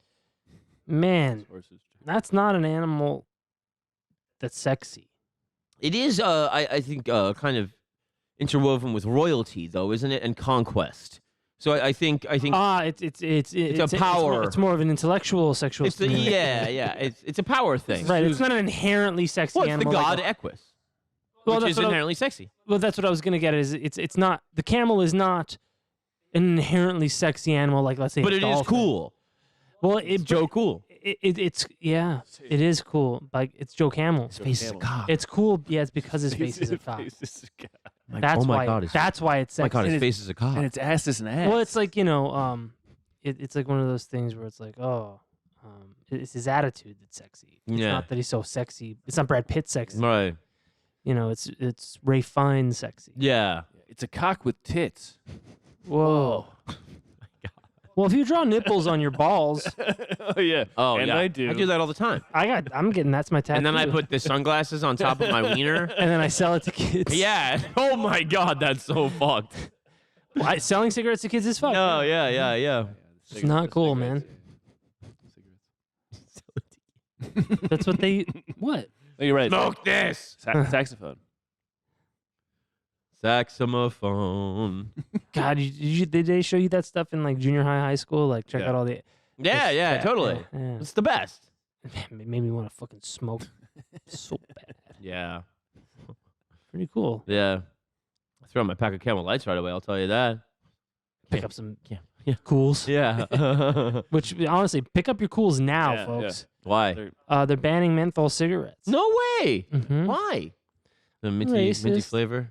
man, horses. that's not an animal that's sexy. It is. I think kind of interwoven with royalty though, isn't it? And conquest. So I think. It's a power. It's more of an intellectual sexual. It's it's a power thing. right. It's not an inherently sexy Well, it's the animal. god like Equus, Well, which that's is what I- inherently sexy. well, that's what I was gonna get. Is it's not the camel is not an inherently sexy animal like, let's say, But a it is dolphin. cool. Well, It's Joe Cool. It's it is cool. Like it's Joe Camel. His face is a cock. It's cool. Yeah, it's because his face is a cock. That's oh my why. God, That's why it's oh my sexy. God, his face is a cock. And its ass is an ass. Well, it's like it's like one of those things where it's like, it's his attitude that's sexy. It's Yeah. not that he's so sexy. It's not Brad Pitt sexy. Right. It's Ray Fiennes sexy. Yeah. It's a cock with tits. Whoa. Well, if you draw nipples on your balls, Oh yeah. Oh, and yeah. I do. I do that all the time. I'm getting that's my tattoo. And then I put the sunglasses on top of my wiener. and then I sell it to kids. Yeah. Oh my God, that's so fucked. Selling cigarettes to kids is fucked. No, yeah. It's not cool, man. That's what they what? Oh, you're right. Smoke this. Saxophone. Saxophone. God, did they show you that stuff in like junior high school? Like check Yeah. out all the Yeah, totally. Yeah. It's the best. Man, it made me want to fucking smoke so bad. Yeah. Pretty cool. Yeah. I threw out my pack of Camel Lights right away, I'll tell you that. Pick up some Yeah. cools. Yeah. Which honestly, pick up your cools now, Yeah, folks. Why? They're banning menthol cigarettes. No way. Mhm. Why? The minty Racist. flavor.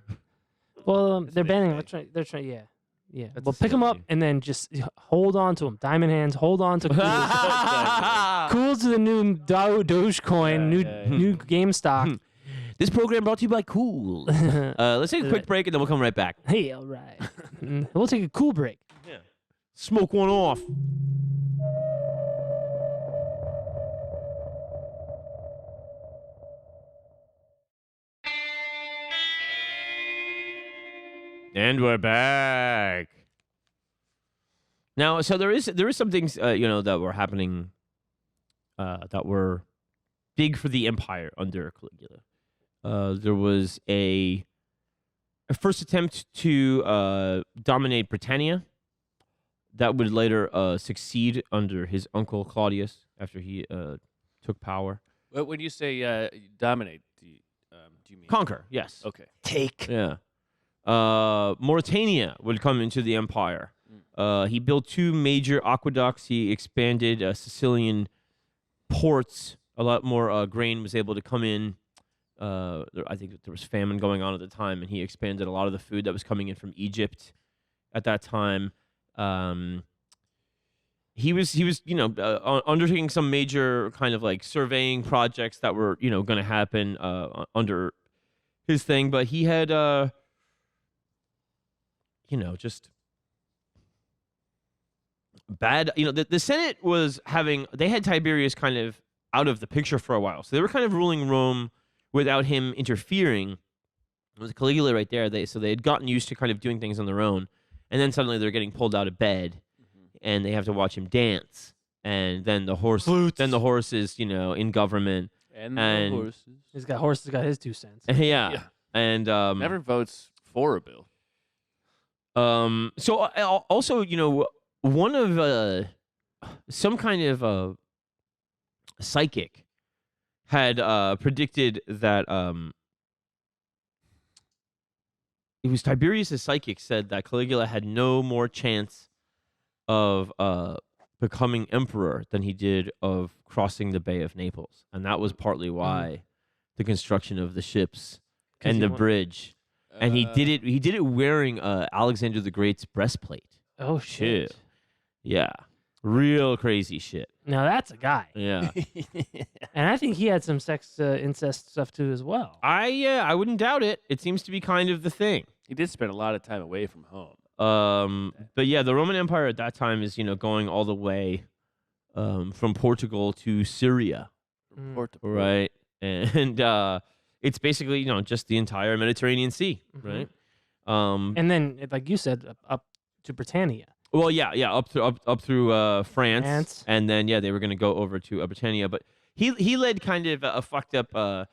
Well, they're big banning. thing. They're trying. Yeah. That's Well, a pick them sales up thing. and then just hold on to them. Diamond hands. Hold on to cools. Cools are the new Dogecoin, Yeah. new GameStop. This program brought to you by Cool. Let's take a quick break and then we'll come right back. Hey, all right. We'll take a cool break. Smoke one off. And we're back. Now, so there is some things that were happening that were big for the empire under Caligula. There was a first attempt to dominate Britannia that would later succeed under his uncle Claudius after he took power. Well, when you say dominate, do you mean Conquer, yes. Okay. Take. Yeah. Mauritania would come into the empire. He built 2 major aqueducts. He expanded Sicilian ports. A lot more grain was able to come in. I think that there was famine going on at the time, and he expanded a lot of the food that was coming in from Egypt at that time. He was undertaking some major kind of like surveying projects that were going to happen under his thing, but he had just bad. The Senate was they had Tiberius kind of out of the picture for a while, so they were kind of ruling Rome without him interfering. It was Caligula right there. They had gotten used to kind of doing things on their own, and then suddenly they're getting pulled out of bed, and they have to watch him dance. And then the horse, is in government, And, And- the horses. He's got his 2 cents. yeah. And Never votes for a bill. So also, one of some kind of psychic had predicted that it was Tiberius' psychic said that Caligula had no more chance of becoming emperor than he did of crossing the Bay of Naples, and that was partly why the construction of the ships and he the wa- bridge. And he did it. He did it wearing Alexander the Great's breastplate. Oh shit! Too. Yeah, real crazy shit. Now that's a guy, Yeah, and I think he had some sex incest stuff too as well. I wouldn't doubt it. It seems to be kind of the thing. He did spend a lot of time away from home. But yeah, the Roman Empire at that time is going all the way from Portugal to Syria, Mm. Port to port. right? And it's basically just the entire Mediterranean Sea, Mhm. right? And then, like you said, up to Britannia. Well, yeah, up through France, France. and then they were going to go over to Britannia, but he led kind of a fucked up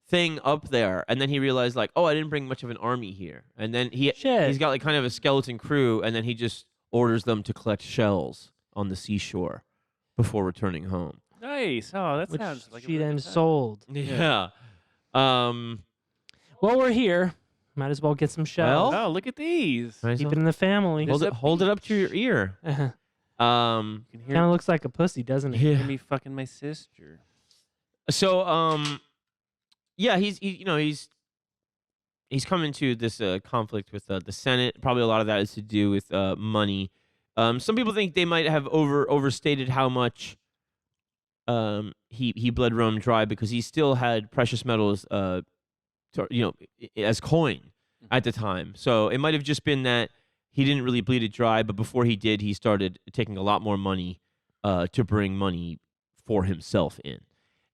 thing up there, and then he realized like, oh, I didn't bring much of an army here, and then he's got like kind of a skeleton crew, and then he just orders them to collect shells on the seashore before returning home. Nice. Oh, that Which sounds like a she really then good time. sold. Yeah. Well, we're here. Might as well get some shells. Oh, look at these. Nice. Keep it in the family. Hold it up to your ear. Um, You can Kind of looks like a pussy, doesn't it? yeah. hear me fucking my sister. So yeah, he's come into this conflict with the Senate. Probably a lot of that is to do with money. Some people think they might have overstated how much he bled Rome dry because he still had precious metals as coin at the time. So it might have just been that he didn't really bleed it dry, but before he did, he started taking a lot more money to bring money for himself in.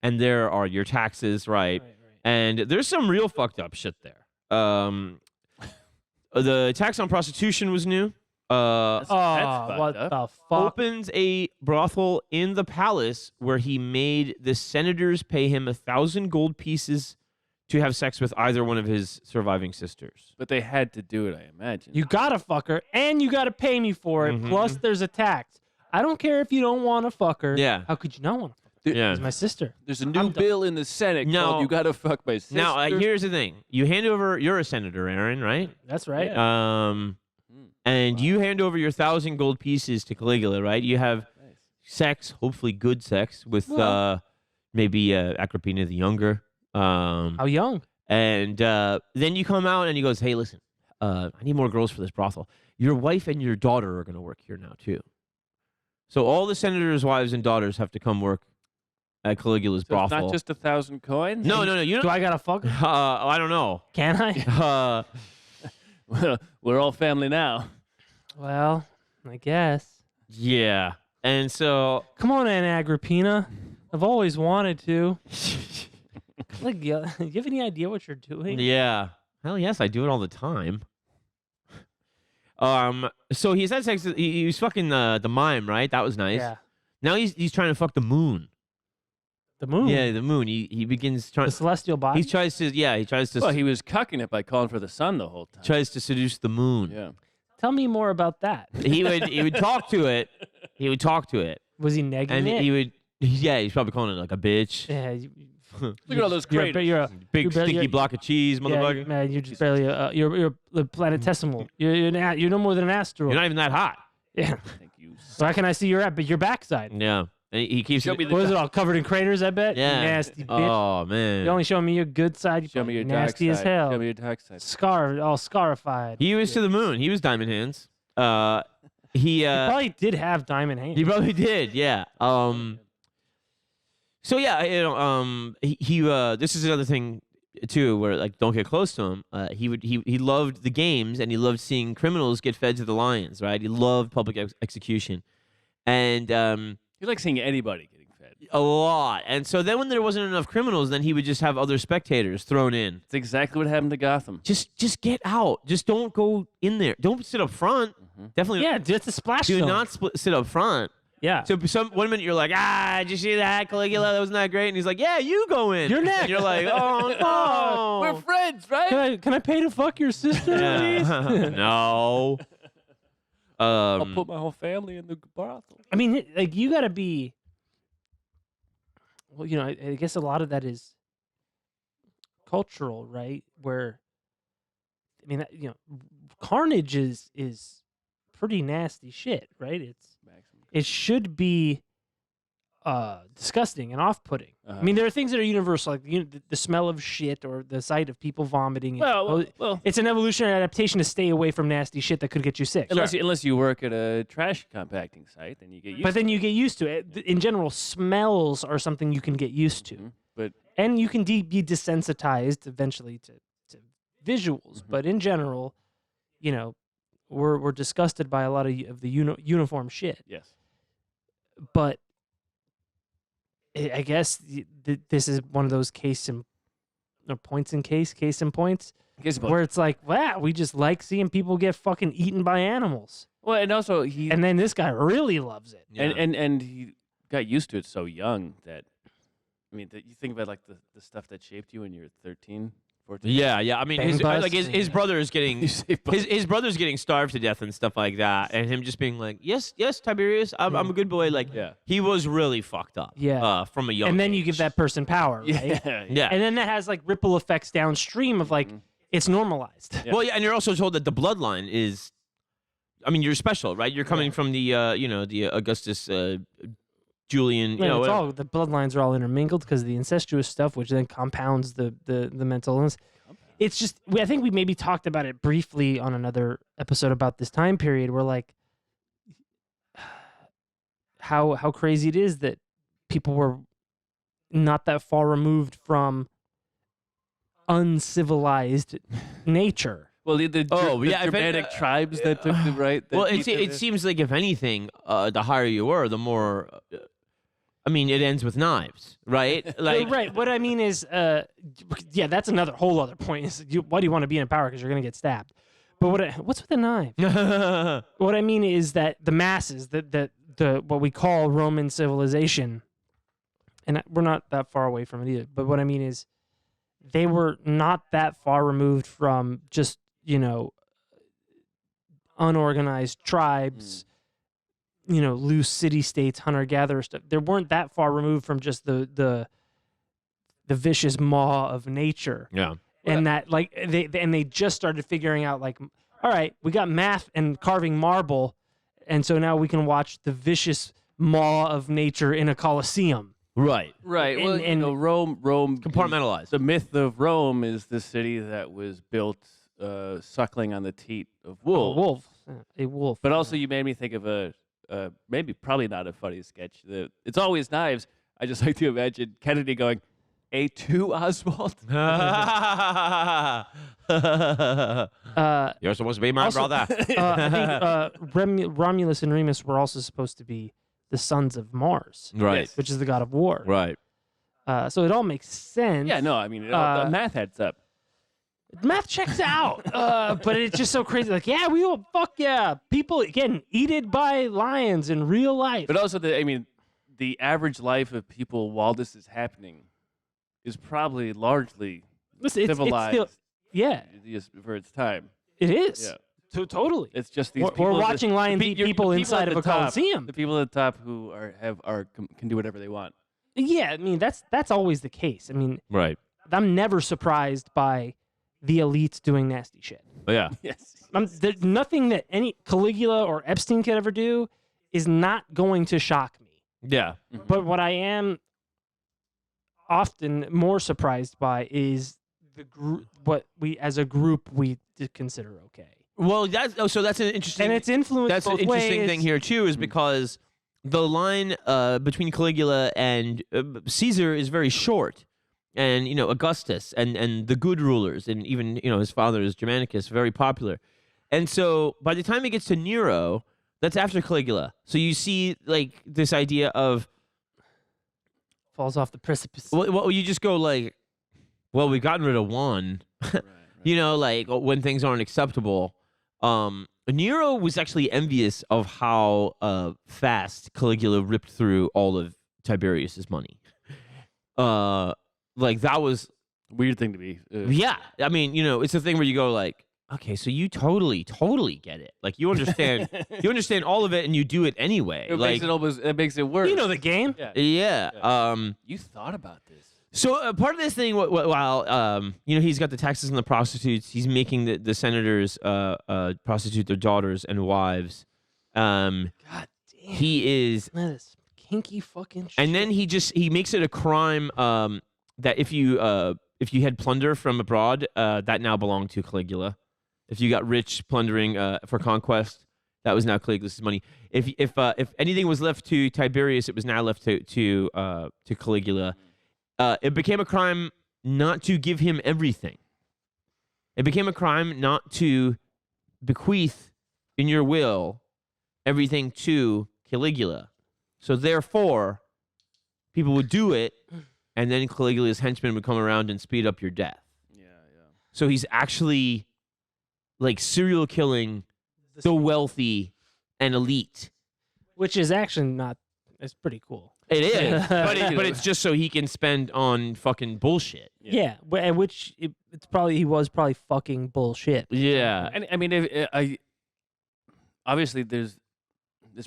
And there are your taxes, right? And there's some real fucked up shit there. The tax on prostitution was new. That's what fucked up. the fuck? Opens a brothel in the palace where he made the senators pay him 1,000 gold pieces to have sex with either one of his surviving sisters. But they had to do it, I imagine. You gotta fuck her, and you gotta pay me for it. Mhm. Plus, there's a tax. I don't care if you don't want to fuck her. Yeah. How could you not want to fuck her? Yeah. She's my sister. There's a new I'm done. bill in the Senate No. called "You Gotta Fuck My Sister." Now, here's the thing. You hand over, you're a senator, Aaron, right? That's right. And you hand over your 1,000 gold pieces to Caligula, right? You have Nice. sex, hopefully good sex, with maybe Agrippina the Younger. How young? And then you come out and he goes, hey, listen, I need more girls for this brothel. Your wife and your daughter are going to work here now, too. So all the senators' wives and daughters have to come work at Caligula's So it's brothel. not just 1,000 coins. No. You Do don't. I gotta fuck her? I don't know. Can I? We're all family now. Well, I guess. Yeah. And so. Come on, Aunt Agrippina. I've always wanted to. Like, you have any idea what you're doing? Yeah. Hell yes, I do it all the time. So he's had sex. He was fucking the mime, right? That was nice. Yeah. Now he's trying to fuck the moon. The moon. Yeah, the moon. He begins trying. The celestial body. He tries to. Well, he was cucking it by calling for the sun the whole time. Tries to seduce the moon. Yeah. Tell me more about that. He would talk to it. He would talk to it, Was he negging and it? he would. Yeah, he's probably calling it like a bitch. Yeah. Look at all those You're, craters. you're a Big you're stinky block of cheese, yeah, motherfucker. man, you're just barely you're a planetesimal. You're no more than an asteroid. You're not even that hot. Yeah. Thank you. So how can I see your backside? Yeah, and he keeps. Show me the What is it all covered in craters? I bet. You Yeah. nasty bitch. Oh man. You're only showing me your good side. Show me your nasty dark as side. hell. Show me your dark side. All scarified. He was to the moon. He was diamond hands. He Probably did have diamond hands. he probably did. Yeah. So yeah, he this is another thing too, where like don't get close to him. He loved the games and he loved seeing criminals get fed to the lions. Right. He loved public execution, and You like seeing anybody getting fed. a lot. And so then when there wasn't enough criminals, then he would just have other spectators thrown in. It's exactly what happened to Gotham. Just get out. Just don't go in there. Don't sit up front. Definitely. Yeah, just a splash Do zone. not sit up front. Yeah. So one minute you're like, did you see that, Caligula? That wasn't that great. And he's like, yeah, you go in. You're next. And you're like, oh no. We're friends, right? Can I pay to fuck your sister, please? No. I'll put my whole family in the brothel. I mean, like you gotta be. Well, I guess a lot of that is cultural, right? Where, I mean, carnage is pretty nasty shit, right? It should be disgusting and off-putting. I mean, there are things that are universal, like the smell of shit or the sight of people vomiting. Well, It's an evolutionary adaptation to stay away from nasty shit that could get you sick. unless you work at a trash compacting site, then you get used But to then it. you get used to it. In general, smells are something you can get used to. But And you can be desensitized eventually to visuals. But in general, we're disgusted by a lot of the uniform shit. yes. But I guess this is one of those case in points, where it's like, wow, we just like seeing people get fucking eaten by animals. Well, and also And then this guy really loves it. Yeah. and he got used to it so young that, I mean, you think about like the stuff that shaped you when you were 13, 14. Yeah. I mean, Bang his, bus. like his brother is getting You say, his brother's getting starved to death and stuff like that, and him just being like, yes, Tiberius, I'm a good boy. Like, Yeah. he was really fucked up. Yeah. From a young. And then you age. give that person power, right? yeah. Yeah. And then that has like ripple effects downstream of like it's normalized. Yeah. Well, yeah, and you're also told that the bloodline is I mean, you're special, right? You're coming from the the Augustus Julian. Man, it's whatever. all the bloodlines are all intermingled because of the incestuous stuff, which then compounds the mental illness. It's just I think we maybe talked about it briefly on another episode about this time period, where like how crazy it is that people were not that far removed from uncivilized nature. Well, the if Germanic tribes that took the right. Well, it seems like if anything, the higher you were, the more. I mean, it ends with knives, right? Like, right. What I mean is, yeah, that's another whole other point. Is why do you want to be in power? Because you're going to get stabbed. But what's with the knife? What I mean is that the masses, the what we call Roman civilization, and we're not that far away from it either. But what I mean is, they were not that far removed from just unorganized tribes. Loose city-states, hunter-gatherer stuff. They weren't that far removed from just the vicious maw of nature. Yeah. And that, like, they just started figuring out, like, all right, we got math and carving marble, and so now we can watch the vicious maw of nature in a coliseum. Right. Right. Well, And Rome Compartmentalized. The myth of Rome is the city that was built suckling on the teat of wolves. A wolf. But also, you made me think of probably not a funny sketch. It's always knives. I just like to imagine Kennedy going, A2 Oswald. You're supposed to be my also, brother. I think Romulus and Remus were also supposed to be the sons of Mars, Right. which is the god of war. Right. So it all makes sense. Yeah, no, I mean, the math adds up. Math checks out, but it's just so crazy. Like, yeah, fuck yeah. People getting eaten by lions in real life. But also, the average life of people while this is happening is probably largely Listen, civilized. It's still, yeah, for its time. it is. Yeah. Totally. It's just these We're people. watching lions eat people inside of a coliseum. The people at the top who can do whatever they want. Yeah, I mean that's always the case. I mean, Right. I'm never surprised by the elites doing nasty shit. Oh, yeah. Yes. There's nothing that any Caligula or Epstein could ever do is not going to shock me. Yeah. But what I am often more surprised by is what we as a group we consider okay. Well, that's an interesting. And it's influenced That's an both interesting ways. thing here too, is because the line between Caligula and Caesar is very short, and Augustus and the good rulers, and even his father is Germanicus, very popular, and so by the time it gets to Nero, that's after Caligula. So you see like this idea of Falls off the precipice. well you just go like, well, we've gotten rid of one, like when things aren't acceptable. Nero was actually envious of how fast Caligula ripped through all of Tiberius's money. Like that was Weird thing to be. yeah. I mean, it's a thing where you go like, okay, so you totally get it. Like you understand all of it, and you do it anyway. It makes it worse. You know the game. Yeah. You thought about this. So part of this thing, while he's got the taxes on the prostitutes, he's making the senators prostitute their daughters and wives. God damn. He is, That is kinky fucking shit. and then he makes it a crime that if you had plunder from abroad, that now belonged to Caligula. If you got rich plundering for conquest, that was now Caligula's money. If anything was left to Tiberius, it was now left to Caligula. It became a crime not to give him everything. It became a crime not to bequeath in your will everything to Caligula. So therefore, people would do it, and then Caligula's henchmen would come around and speed up your death. Yeah. So he's actually like serial killing the wealthy and elite. Which is actually not. It's pretty cool. It is, but it's just so he can spend on fucking bullshit. Yeah, which he was probably fucking bullshit. Yeah, And I mean, obviously there's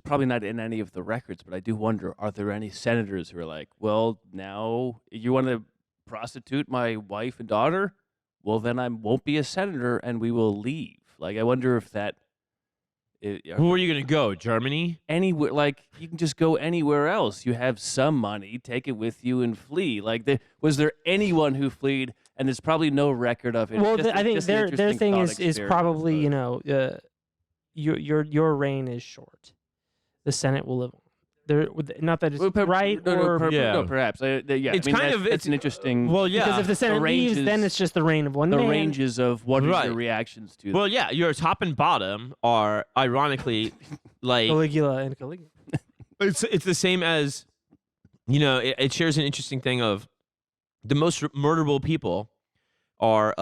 probably not in any of the records, but I do wonder: are there any senators who are like, well, now you want to prostitute my wife and daughter? Well, then I won't be a senator, and we will leave. Like, I wonder if Where are you gonna go? Germany? Anywhere, like you can just go anywhere else. You have some money, take it with you and flee. Like, was there anyone who fled? And there's probably no record of it. Well, Just- I think just an their interesting thing thought is experiment, probably but- your reign is short. The Senate will live on. There, not that it's Well, right or Yeah. perhaps. Yeah, It's I mean, kind of- it's it's- an interesting. Well, yeah. because if the Senate leaves, then ranges- it's just the reign of one the man. ranges of what are Right. your reactions to. Well, yeah. Your top and bottom are ironically like Caligula and Caligula. it's the same as, it shares an interesting thing of the most murderable people are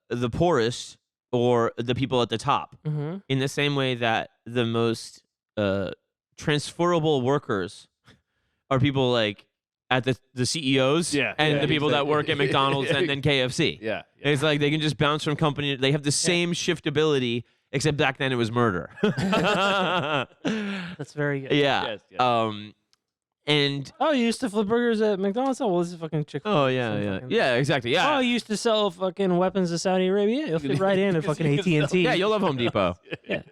the poorest or the people at the top. Mm-hmm. In the same way that the most transferable workers are people like at the CEOs Yeah, and yeah, the people that exactly. work at McDonald's and then KFC. yeah. It's like they can just bounce from company. They have the same shiftability, except back then it was murder. That's very good. Yeah. Yes, yes. And Oh, you used to flip burgers at McDonald's? Oh, well, this is fucking Chick-fil-A. oh yeah, yeah, exactly. Yeah. Oh, you used to sell fucking weapons to Saudi Arabia? You'll fit right in at fucking You can AT&T. Yeah, you'll love Home Depot. Yeah.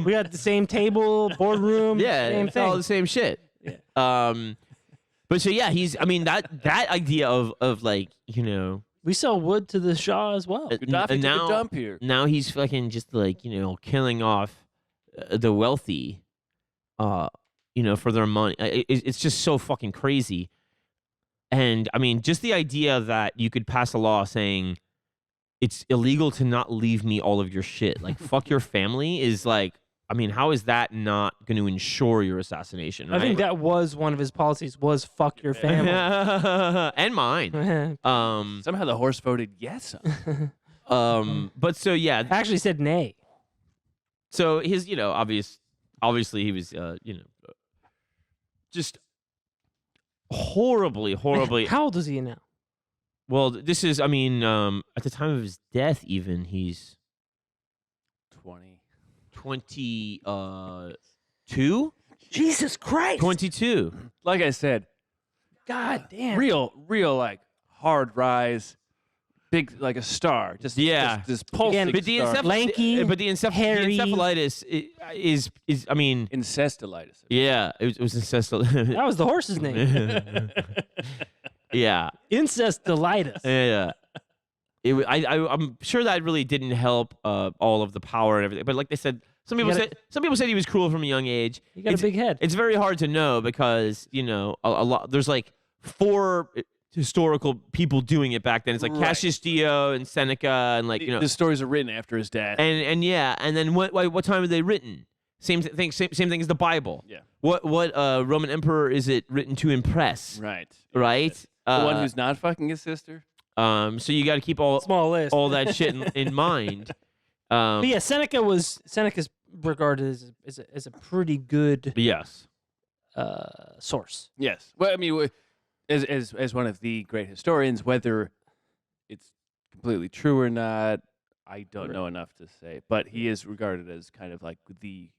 We got the same table, boardroom, Yeah, same it's all thing. the same shit. Yeah. But so yeah, that idea of like, We sell wood to the Shah as well. Gaddafi and took a dump here. now he's fucking just like, killing off the wealthy, for their money. It's just so fucking crazy. And I mean, just the idea that you could pass a law saying it's illegal to not leave me all of your shit, like fuck your family, is like, I mean, how is that not going to ensure your assassination? I think right? that was one of his policies was fuck your family. And mine. Somehow the horse voted yes. But so yeah, Actually said nay. so his, obviously he was, just horribly. How old is he now? Well, this is, at the time of his death, even he's 20. 22. Jesus Christ. 22. Like I said, God damn. real like hard rise, big like a star. Just Yeah. just this pulsing But the, star. Lanky, but the hairy. encephalitis is Incestilitis. yeah, it was incestalitis. That was the horse's name. Yeah. Incestilitis. Yeah. I'm sure that really didn't help all of the power and everything. But like they said, some people said he was cruel from a young age. You got a big head. It's very hard to know because a lot. There's like 4 historical people doing it back then. It's like Right. Cassius Dio and Seneca and like The stories are written after his death. and then what time are they written? Same thing as the Bible. Yeah. What Roman emperor is it written to impress? Right. Right. The one who's not fucking his sister. So you got to keep all Small list. that shit in mind. But yeah, Seneca's regarded as a pretty good Yes. source. Yes. Well, I mean, as one of the great historians, whether it's completely true or not, I don't know enough to say. But he is regarded as kind of like the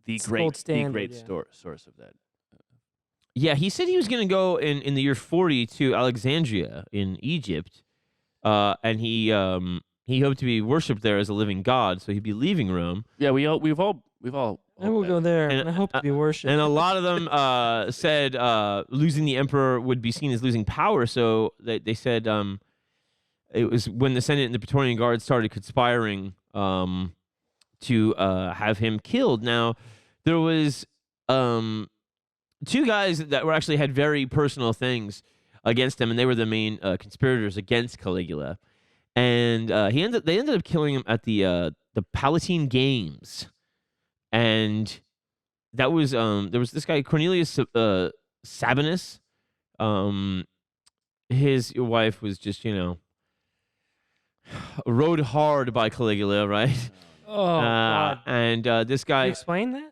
It's great gold standard, yeah. source of that. Yeah, he said he was going to go in the year 40 to Alexandria in Egypt, and he hoped to be worshipped there as a living god. So he'd be leaving Rome, Yeah, we've all. I will go there, And, and I hope to be worshipped. and a lot of them said losing the emperor would be seen as losing power. So they said it was when the Senate and the Praetorian Guard started conspiring to have him killed. Now there was 2 guys that were actually had very personal things against him, and they were the main conspirators against Caligula. And they ended up killing him at the Palatine Games, and that was there was this guy Cornelius Sabinus. His wife was just rode hard by Caligula, right? oh, God. And this Can you guy. explain that?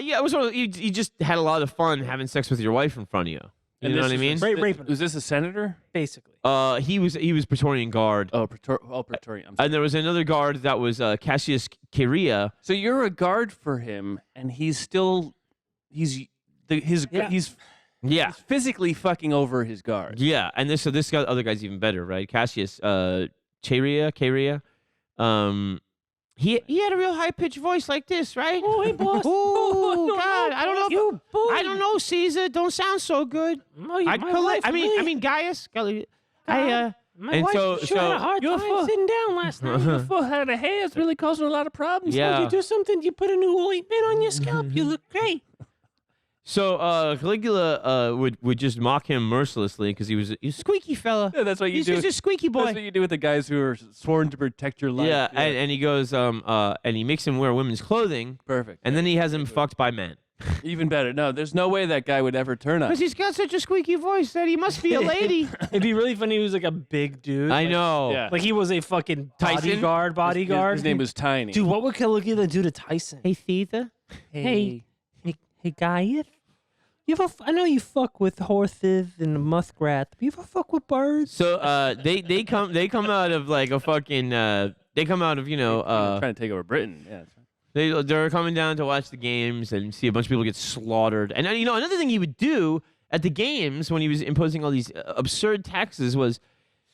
Yeah, it was one of, you just had a lot of fun having sex with your wife in front of you. You know what I mean? Raping. Was this a senator? Basically. He was Praetorian Guard, Oh, Praetorian. I'm sorry. and there was another guard that was Cassius Chaerea. So you're a guard for him, and he's Yeah, physically fucking over his guard. yeah, and this other guy's even better, right? Cassius Chaerea. He had a real high pitched voice like this, right? Oh, hey, boss. Oh, no, God, no, I don't know. you boy. I don't know, Caesar. Don't sound so good. Oh, you, I my wife, mean, Gaius. my And wife so- sure had a hard Your time foot- sitting down last night. Your full head of hair is really causing a lot of problems. Yeah. You do something, you put a new ointment on your scalp, you look great. So Caligula would just mock him mercilessly because he was a squeaky fella. Yeah, that's what you He's do. just a squeaky That's boy. what you do with the guys who are sworn to protect your life. Yeah, and he goes and he makes him wear women's clothing, Perfect. and then he has him fucked by men. Even better. No, there's no way that guy would ever turn on. Because he's got such a squeaky voice that he must be a lady. It'd be really funny. He was like a big dude. I know. Yeah. Like he was a fucking Tyson? bodyguard. His name was Tiny. Dude, what would Caligula do to Tyson? Hey, Caesar. Hey, Gaius. You ever? I know you fuck with horses and muskrats. But you ever fuck with birds? So they come out of like a fucking they come out of trying to take over Britain. Yeah. That's right. they're coming down to watch the games and see a bunch of people get slaughtered. And another thing he would do at the games when he was imposing all these absurd taxes was,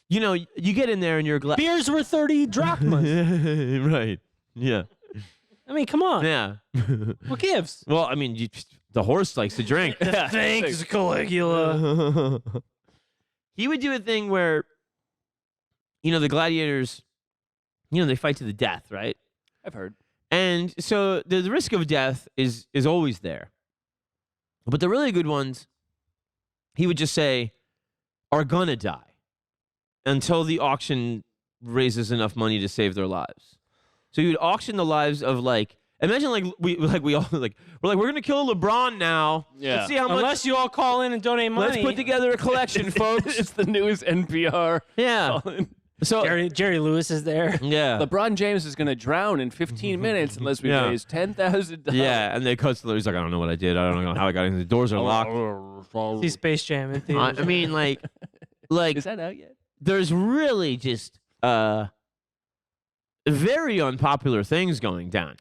you get in there and you're glad. Beers were 30 drachmas. Right. Yeah. I mean, come on. Yeah. What gives? Well, I mean, the horse likes to drink. Thanks, Caligula. He would do a thing where, the gladiators, they fight to the death, right? I've heard. And so the risk of death is always there. But the really good ones, he would just say, are gonna die until the auction raises enough money to save their lives. So you would auction the lives of imagine we all we're gonna kill LeBron now. Yeah. Let's see how much. Unless you all call in and donate money. Let's put together a collection, folks. It's the newest NPR. Yeah. So Jerry Lewis is there. yeah. LeBron James is going to drown in 15 minutes unless we Yeah. raise $10,000. Yeah, and they cut to he's like, I don't know what I did. I don't know how I got in. The doors are locked. See Space Jam in I theaters. mean, like Is that out yet? there's really just very unpopular things going down.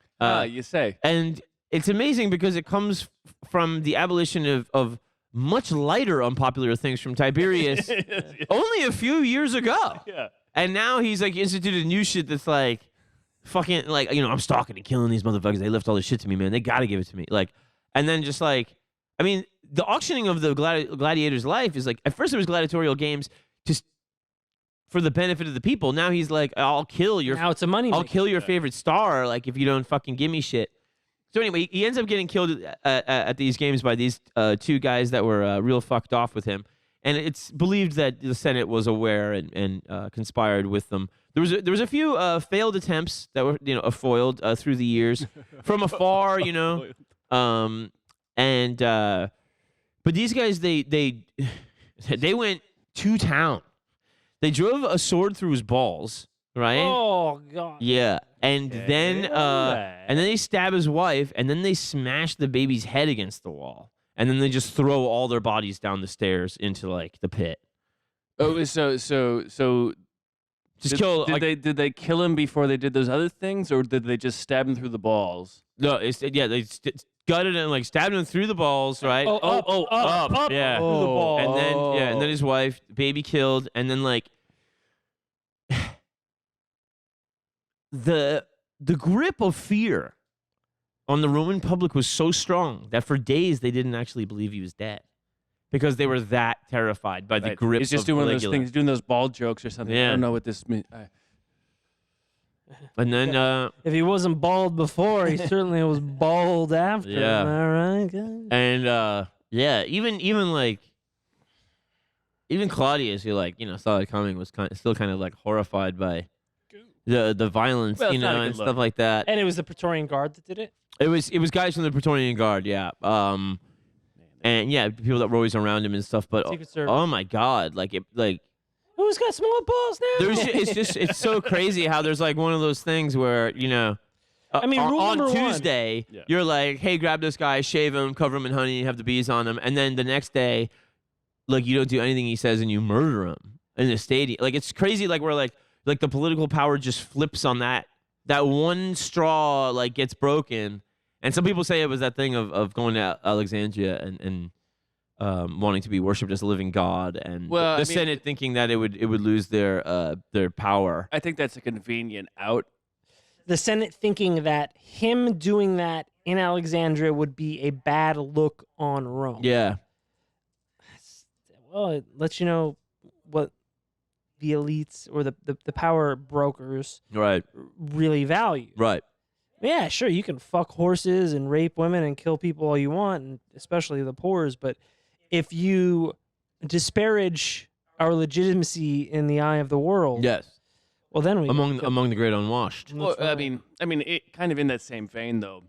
You say. And it's amazing because it comes from the abolition of much lighter unpopular things from Tiberius only a few years ago. Yeah. And now he's like instituted new shit that's like fucking like, I'm stalking and killing these motherfuckers. They left all this shit to me, man. They got to give it to me. Like, and then just like, I mean, the auctioning of the gladiator's life is like, at first it was gladiatorial games just for the benefit of the people. Now he's like, I'll kill your Now it's a money. I'll kill your favorite star, like, if you don't fucking give me shit. So anyway, he ends up getting killed at these games by these two guys that were real fucked off with him. And it's believed that the Senate was aware and conspired with them. There was a few failed attempts that were foiled through the years from afar, but these guys they went to town. They drove a sword through his balls, right? Oh God. Yeah, and then they stab his wife, and then they smash the baby's head against the wall, and then they just throw all their bodies down the stairs into like the pit. Oh, so Just kill. Did they kill him before they did those other things, or did they just stab him through the balls? No, they gutted and like stabbed him through the balls, right? Up, yeah. through the ball. And then his wife, baby killed, and then like the grip of fear on the Roman public was so strong that for days they didn't actually believe he was dead because they were that terrified by the grip. He's just of doing one of those Caligula. things, doing those ball jokes or something. Yeah. I don't know what this means. And then If he wasn't bald before, he certainly was bald after. Yeah. Am I right, guys? and yeah, even Claudius, who saw it coming, was still kind of like horrified by the violence, Well, it's not a and good stuff look. like that. And it was the Praetorian Guard that did it. It was guys from the Praetorian Guard, yeah. And yeah, people that were always around him and stuff. But Secret Service. oh my God, Who's got small balls now? it's so crazy how there's like one of those things where I mean, rule on number one. Tuesday Yeah. you're like, hey, grab this guy, shave him, cover him in honey, have the bees on him, and then the next day, like, you don't do anything he says and you murder him in the stadium. Like, it's crazy. Like, we're like the political power just flips on that one straw, like, gets broken. And some people say it was that thing of going to Alexandria and wanting to be worshipped as a living god, and the Senate thinking that it would lose their power. I think that's a convenient out. the Senate thinking that him doing that in Alexandria would be a bad look on Rome. Yeah. Well, it lets you know what the elites or the power brokers Right. really value. Right. Yeah, sure, you can fuck horses and rape women and kill people all you want, and especially the poors, but if you disparage our legitimacy in the eye of the world, Yes. well, then we Among the great unwashed. Well, I mean, it kind of in that same vein though.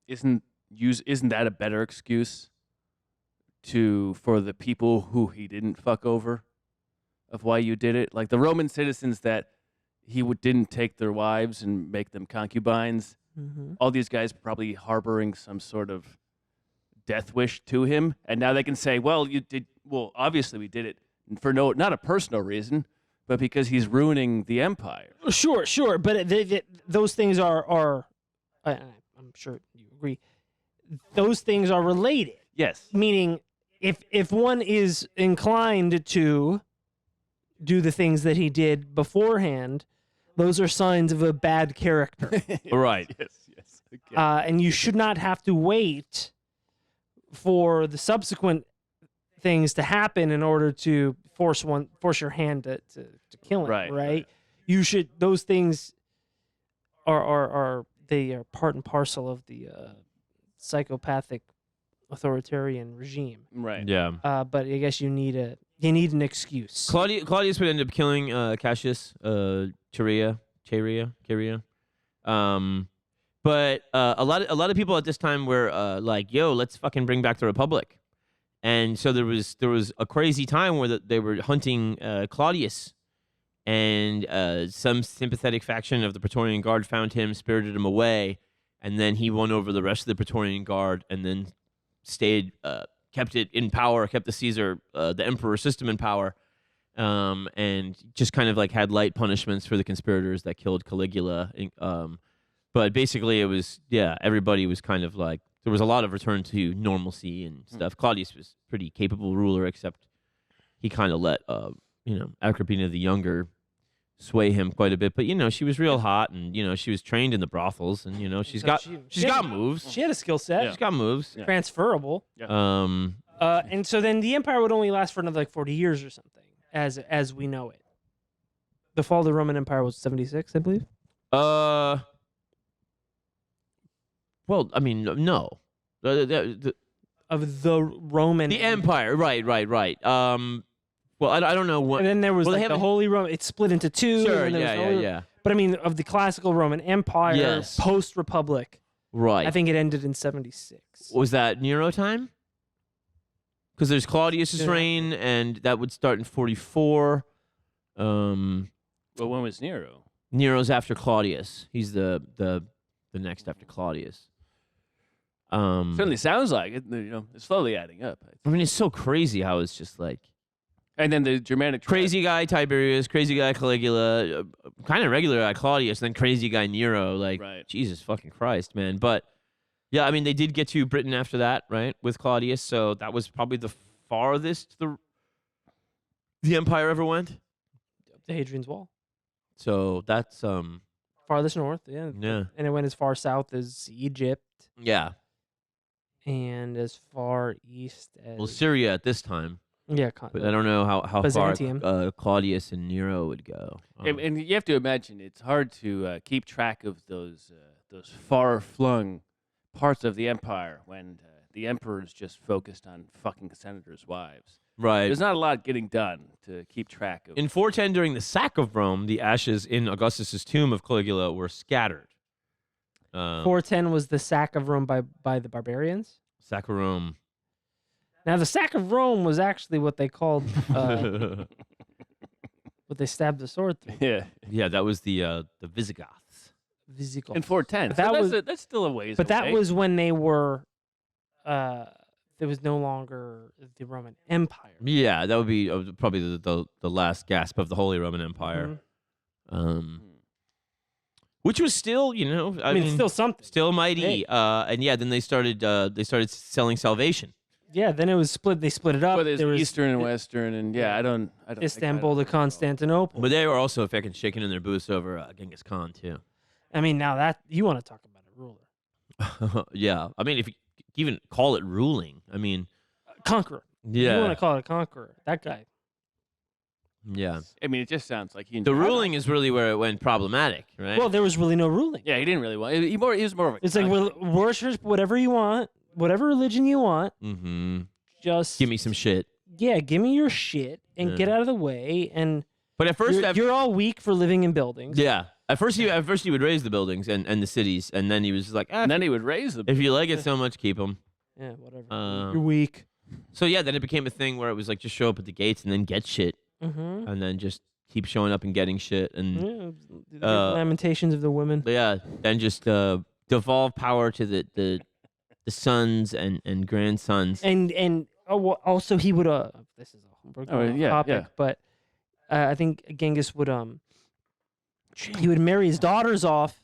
Isn't that a better excuse for the people who he didn't fuck over, of why you did it? Like the Roman citizens that he didn't take their wives and make them concubines. Mhm. All these guys probably harboring some sort of death wish to him, and now they can say, "Well, you did. Well, obviously we did it for not a personal reason, but because he's ruining the empire." Sure, but those things are I'm sure you agree. Those things are related. Yes. Meaning, if one is inclined to do the things that he did beforehand, those are signs of a bad character. Right. Yes. Okay. And you should not have to wait for the subsequent things to happen in order to force your hand to kill him. Right. You should. Those things are part and parcel of the psychopathic authoritarian regime. Right. Yeah. But I guess you need an excuse. Claudius would end up killing Cassius, Chaerea. But a lot of people at this time were like, "Yo, let's fucking bring back the Republic," and so there was a crazy time where they were hunting Claudius, and some sympathetic faction of the Praetorian Guard found him, spirited him away, and then he won over the rest of the Praetorian Guard, and then kept it in power, kept the Caesar, the emperor system in power, and just kind of like had light punishments for the conspirators that killed Caligula. But basically, it was everybody was kind of like there was a lot of return to normalcy and stuff. Claudius was a pretty capable ruler, except he kind of let Agrippina the Younger sway him quite a bit. But she was real hot, and she was trained in the brothels, and she's got moves. She had a skill set. She's got moves. Yeah. Transferable. Yeah. And so then the empire would only last for another 40 years or something, as we know it. The fall of the Roman Empire was 76, I believe. Well, I mean, no. Of the Roman Empire, right. Well, I don't know what. And then there was the Holy Roman. It split into two. Sure, and there was yeah. But I mean, of the classical Roman Empire, Yes. post-Republic, Right. I think it ended in 76. Was that Nero time? Because there's Claudius's Yeah. reign, and that would start in 44. Well, when was Nero? Nero's after Claudius. He's the next after Claudius. Certainly sounds like it. It's slowly adding up. I mean, it's so crazy how it's just like And then the Germanic crazy guy Tiberius, crazy guy Caligula, kind of regular guy Claudius, then crazy guy Nero. Like, Right. Jesus fucking Christ, man. But yeah, I mean, they did get to Britain after that, right, with Claudius. So that was probably the farthest the empire ever went. Up to Hadrian's Wall. So that's Farthest north, yeah. yeah. And it went as far south as Egypt Yeah. and as far east as... Well, Syria at this time, yeah, but I don't know how Byzantium. far Claudius and Nero would go. And you have to imagine it's hard to keep track of those far-flung parts of the empire when the emperor's just focused on fucking senators' wives. Right. There's not a lot getting done to keep track of. In 410, during the sack of Rome, the ashes in Augustus's tomb of Caligula were scattered. 410 was the sack of Rome by the barbarians. Sack of Rome. Now, the sack of Rome was actually what they called, what they stabbed the sword through. Yeah. Yeah, that was the Visigoths. Visigoths. In 410. But So that that's still a ways But that away. was when they were, there was no longer the Roman Empire. Yeah, that would be probably the last gasp of the Holy Roman Empire. Mhm. Which was still, I mean, it's still something. still mighty. Hey. And yeah, then they started selling salvation. Yeah, then it was split. They split it up. But there's there was Eastern and Western, and I don't. Istanbul to Constantinople. But they were also fucking shaking in their boots over Genghis Khan too. I mean, now that you want to talk about a ruler, Yeah, I mean, if you even call it ruling, I mean, conqueror. yeah, You want to call it a conqueror? That guy. yeah. I mean, it just sounds like he. The ruling is really where it went problematic, right? Well, there was really no ruling. Yeah, he didn't really want. He was more of a. It's like worship whatever you want, whatever religion you want. mm-hmm. Just Give me some shit. Yeah, give me your shit and get out of the way. And But at first, you're all weak for living in buildings. yeah. At first, he would raise the buildings and the cities, and then he was like, and then he would raise them. if you like it so much, keep them. Yeah, whatever. Um, you're weak. So yeah, then it became a thing where it was like just show up at the gates and then get shit, Mm-hmm. and then just keep showing up and getting shit, and Yeah, lamentations of the women. yeah, then just devolve power to the sons and grandsons. And also he would this is a topic, but I think Genghis would he would marry his daughters off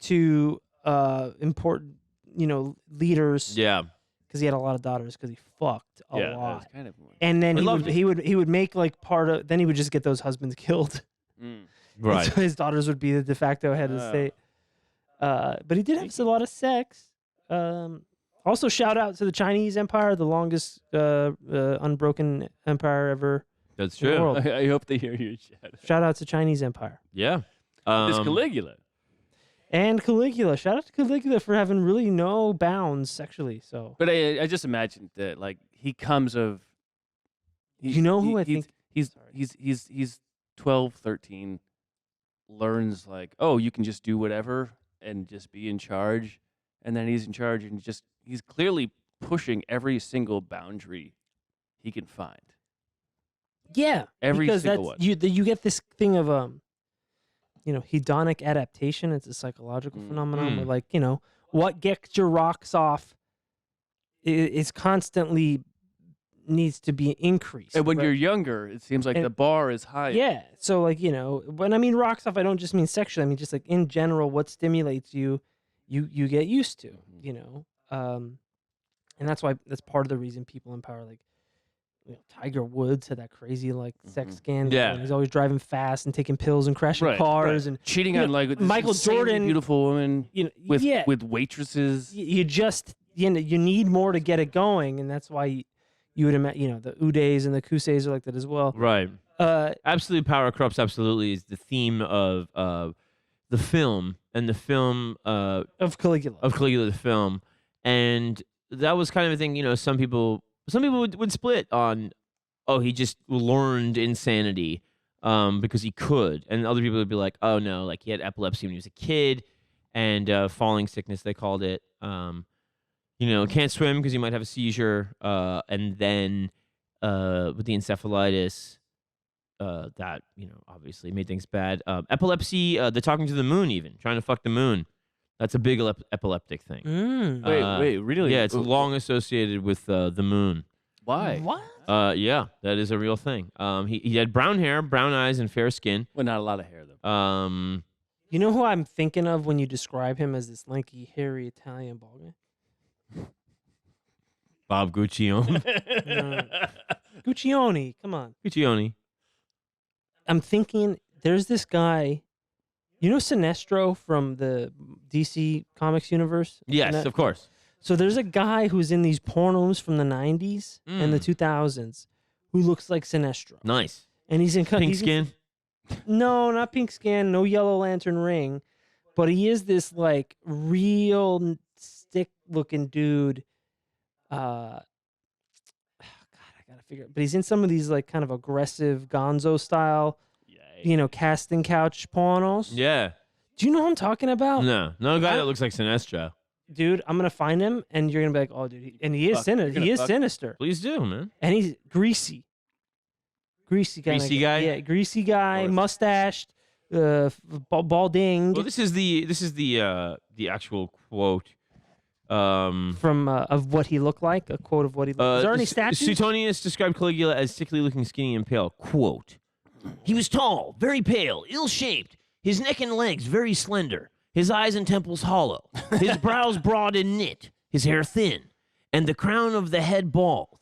to important leaders. Yeah, because he had a lot of daughters because he fucked a lot. That's kind of And then he would make like part of. Then he would just get those husbands killed. right. So his daughters would be the de facto head of state. But he did have a lot of sex. Also, shout out to the Chinese Empire, the longest unbroken empire ever. That's in the true. world. I hope they hear you. Shout out to Chinese Empire. Yeah. It's Caligula. And Caligula. Shout out to Caligula for having really no bounds sexually. So, But I just imagined that like he comes of. you know who I think he's 12, 13, learns like, oh, you can just do whatever and just be in charge, and then he's in charge and he's clearly pushing every single boundary he can find. Yeah, Every because single that's, one. you get this thing of hedonic adaptation. It's a psychological phenomenon where, like, what gets your rocks off is constantly needs to be increased. And when right? you're younger, it seems like the bar is high. Yeah, so like when I mean rocks off, I don't just mean sexually. I mean just like in general, what stimulates you get used to. And that's part of the reason people in power, like Tiger Woods had that crazy like sex scandal. Yeah. And he's always driving fast and taking pills and crashing cars and cheating on like this Michael insanely Jordan, beautiful woman with with waitresses. you just you need more to get it going, and that's why you would imagine the Udays and the Kuseis are like that as well. Right. Absolute power corrupts absolutely is the theme of the film and the film of Caligula. the film, and that was kind of a thing. Some people would split on, oh, he just learned insanity because he could, and other people would be like, oh no, like he had epilepsy when he was a kid, and falling sickness they called it. Can't swim because he might have a seizure, and then with the encephalitis, that obviously made things bad. Epilepsy, the talking to the moon, even trying to fuck the moon. That's a big epileptic thing. Wait, really? Yeah, it's long associated with the moon. Why? What? Yeah, that is a real thing. He had brown hair, brown eyes, and fair skin. Well, not a lot of hair though. You know who I'm thinking of when you describe him as this lanky, hairy Italian bald guy? Bob Guccione. Guccione, come on. Guccione. I'm thinking there's this guy, Sinestro from the DC Comics universe? Yes, of course. So there's a guy who's in these pornos from the 90s and the 2000s who looks like Sinestro. Nice. And he's in Pink skin. No, not pink skin, no yellow lantern ring, but he is this like real stick-looking dude. God, I gotta figure it. But he's in some of these like kind of aggressive Gonzo style, casting couch pornos. Yeah. Do you know who I'm talking about? No guy that looks like Sinestro. Dude, I'm gonna find him, and you're gonna be like, "Oh, dude," he is sinister. He is sinister, Please do, man. and he's greasy guy. Greasy guy? Yeah, greasy guy, mustached, balding. Well, this is the actual quote. From of what he looked like, a quote of what he looked like. Is there any statues? Suetonius described Caligula as sickly looking, skinny, and pale. Quote, he was tall, very pale, ill-shaped, his neck and legs very slender, his eyes and temples hollow, his brows broad and knit, his hair thin, and the crown of the head bald.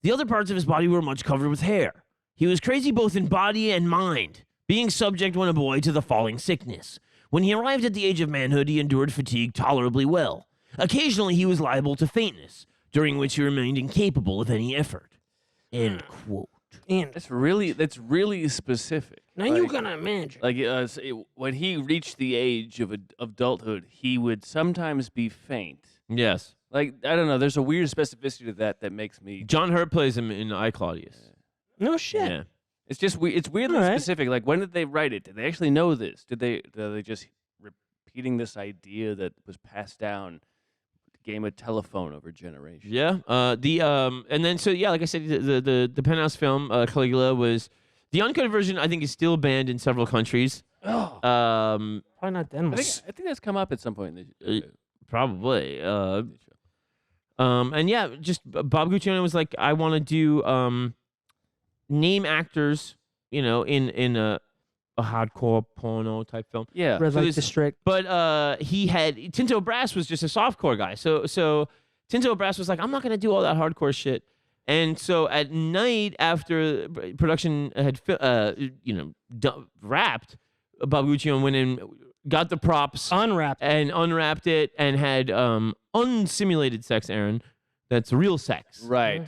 The other parts of his body were much covered with hair. He was crazy both in body and mind, being subject when a boy to the falling sickness. When he arrived at the age of manhood, he endured fatigue tolerably well. Occasionally, he was liable to faintness, during which he remained incapable of any effort. End quote. And That's really specific. now you gotta imagine. Like when he reached the age of adulthood, he would sometimes be faint. Yes. Like I don't know, there's a weird specificity to that makes me. John Hurt plays him in I, Claudius. No shit. Yeah. It's just it's weirdly All right. specific. Like when did they write it? Did they actually know this? Did they just repeating this idea that was passed down, game of telephone over generations? Yeah. And then so yeah, like I said, the Penthouse film Caligula was the uncut version. I think is still banned in several countries. Oh, Um, probably not I Denmark. think that's come up at some point in the probably. And yeah, just Bob Guccione was like, I want to do name actors, in a hardcore porno type film. yeah. Red so Light this- District. But he had Tinto Brass was just a softcore guy. So Tinto Brass was like, I'm not gonna do all that hardcore shit. And so at night after production had wrapped, Bob Guccione went in, got the props, Unwrapped. and unwrapped it, and had unsimulated sex, Aaron. That's real sex. Right.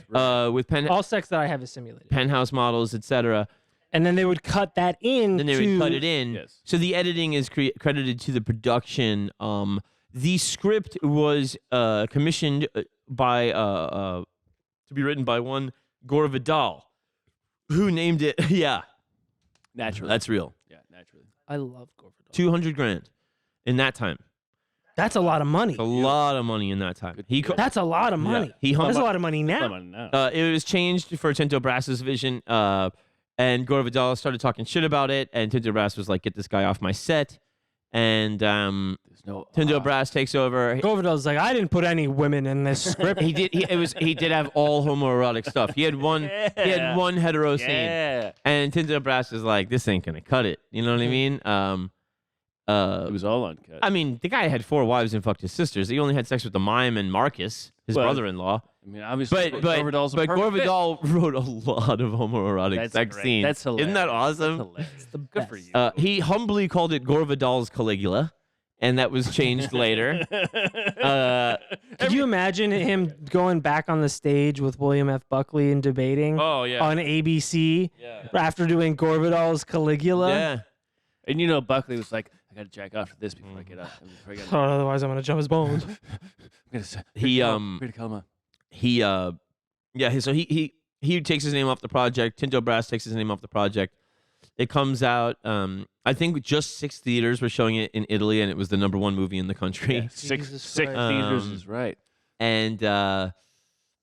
With All sex that I have is simulated. penthouse models, etc. And then they would cut that in. Then they would cut it in. Yes. So the editing is credited to the production. The script was commissioned by to be written by one Gore Vidal, who named it. Yeah, Naturally. that's real. Yeah, naturally. I love Gorvidal. $200,000 in that time. That's a lot of money. It's a lot of money in that time. That's a lot of money. He hung That's a up- lot of money now. Someone now. It was changed for Tinto Brass's vision, and Gore Vidal started talking shit about it, and Tinto Brass was like, "Get this guy off my set," and There's no Tinto Brass takes over. Gorvidal's like, I didn't put any women in this script. He did. He did have all homoerotic stuff. He had one. He had one hetero scene, Yeah. and Tinto Brass was like, "This ain't gonna cut it." You know what I mean? It was all uncut. I mean, the guy had 4 wives and fucked his sisters. He only had sex with the mime and Marcus, his Well, brother-in-law. I mean, obviously, But Gorvidal's a but perfect Gore fit. Vidal wrote a lot of homoerotic That's sex great. scenes. That's hilarious. Isn't that awesome? That's hilarious. the Good for best. you. He humbly called it Gore Vidal's Caligula, and that was changed later. Could you imagine him going back on the stage with William F. Buckley and debating Oh yeah. on ABC Yeah. after doing Gorvidal's Caligula? Yeah. And Buckley was like, I gotta jack off to this before I get up. Before I get Oh, otherwise, I'm gonna jump his bones. He So he takes his name off the project. Tinto Brass takes his name off the project. It comes out. I think just 6 theaters were showing it in Italy, and it was the #1 movie in the country. six Jesus theaters Christ. is right. And then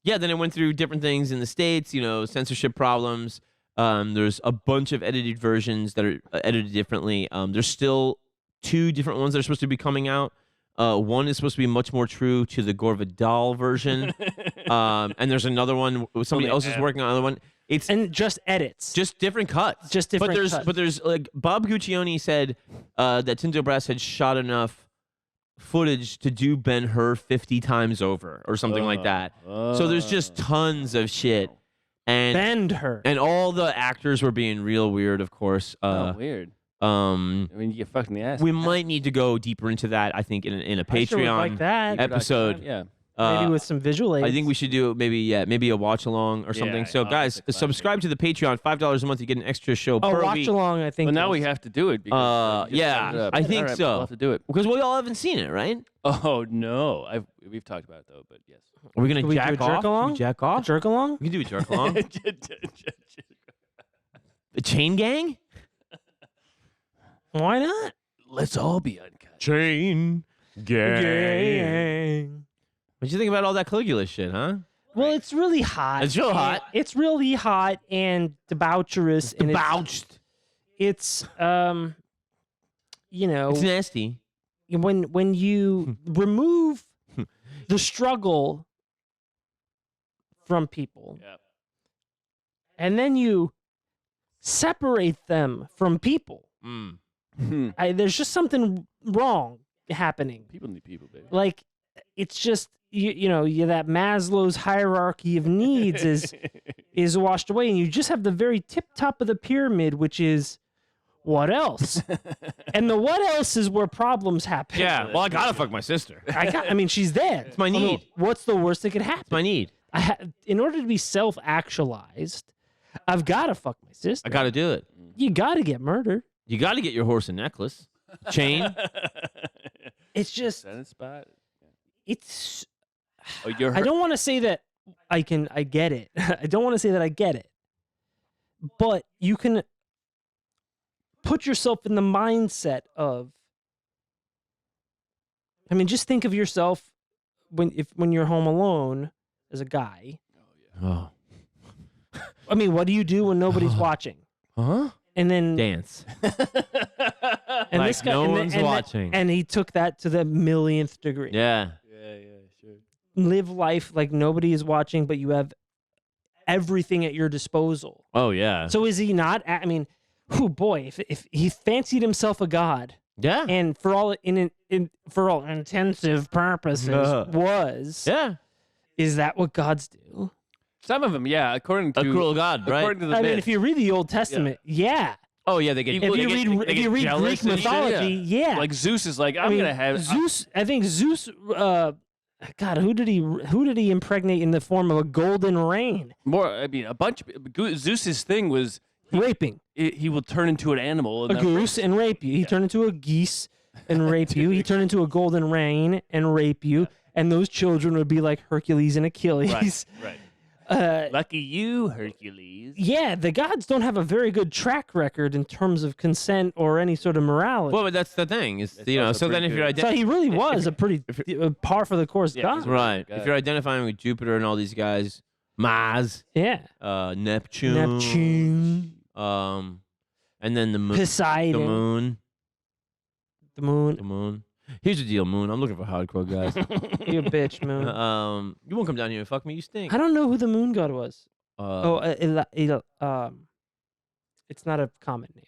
it went through different things in the States. Censorship problems. There's a bunch of edited versions that are edited differently. There's still 2 different ones that are supposed to be coming out. One is supposed to be much more true to the Gore Vidal version, and there's another one. Somebody else is working on another one. It's And just edits. just different cuts. Just different cuts. But there's like Bob Guccione said that Tinto Brass had shot enough footage to do Ben-Hur 50 times over or something like that. So there's just tons of shit, and Bend her. and all the actors were being real weird, of course. Weird. I I mean, you get fucked in the ass. we might need to go deeper into that. I think in a I sure would Patreon like that. episode. Yeah. Maybe with some visual aids. I think we should do maybe a watch along or something. So guys, honestly, subscribe to the Patreon. $5 a month, you get an extra show Oh, per watch week. along, I think. Well, now is- we have to do it. Because, you just yeah, set it up. I think All right, so. We'll have to do it. Because we all haven't seen it, right? Oh no, we've talked about it though, but yes. Are we gonna Can we do jack a jerk off? along? Can we jack off? jerk along? We can do a jerk along. The chain gang? Why not? Let's all be uncut. Chain Gang. What'd you think about all that Caligula shit, huh? Well, it's really hot. It's real and- hot. It's really hot and debaucherous. And Debauched. It's It's nasty. when you remove the struggle from people, Yep. and then you separate them from people, Mm. there's just something wrong happening. People need people, baby. Like it's just that Maslow's hierarchy of needs is washed away, and you just have the very tip top of the pyramid, which is what else? And the what else is where problems happen. Yeah. Well, I gotta fuck my sister. I mean, she's there. It's my need. What's the worst that could happen? It's my need. In order to be self-actualized, I've got to fuck my sister. I gotta do it. You got to get murdered. You gotta get your horse and necklace, chain. It's just, Senate spot. it's. Oh, you're I don't want to say that I get it. I don't want to say that I get it. But you can put yourself in the mindset of, I mean, just think of yourself when you're home alone as a guy. Oh. I mean, what do you do when nobody's watching? Huh? And then Dance. and Like this guy, no and one's watching. and he took that to the millionth degree. Yeah. Yeah, sure. Live life like nobody is watching, but you have everything at your disposal. Oh yeah. So is he not? I mean, whew, boy, if he fancied himself a god, Yeah. and for all intensive purposes is that what gods do? Some of them, yeah. According to A cruel god, right? According to the I mean, myth. if you read the Old Testament, yeah. Oh yeah, they get. If you read jealous Greek and shit. mythology, yeah. like Zeus is like, I'm gonna have Zeus. I think Zeus. God, who did he impregnate in the form of a golden rain? more. I mean, a bunch. Zeus's thing was Raping he will turn into an animal. And a goose and rape you. He turned into a geese and rape you. He turned into a golden rain and rape you. And those children would be like Hercules and Achilles. Right. Uh, Lucky you, Hercules. yeah, the gods don't have a very good track record in terms of consent or any sort of morality. Well, but that's the thing. Is also so then pretty if you're good. So he really was a pretty par for the course Yeah, god. he's right, God. if you're identifying with Jupiter and all these guys, Mars, Yeah. Neptune, and then the moon, Poseidon. the moon, The moon. the moon. Here's the deal, Moon. I'm looking for hardcore guys. You a bitch, moon. You won't come down here and fuck me. You stink. I don't know who the moon god was. It's not a common name.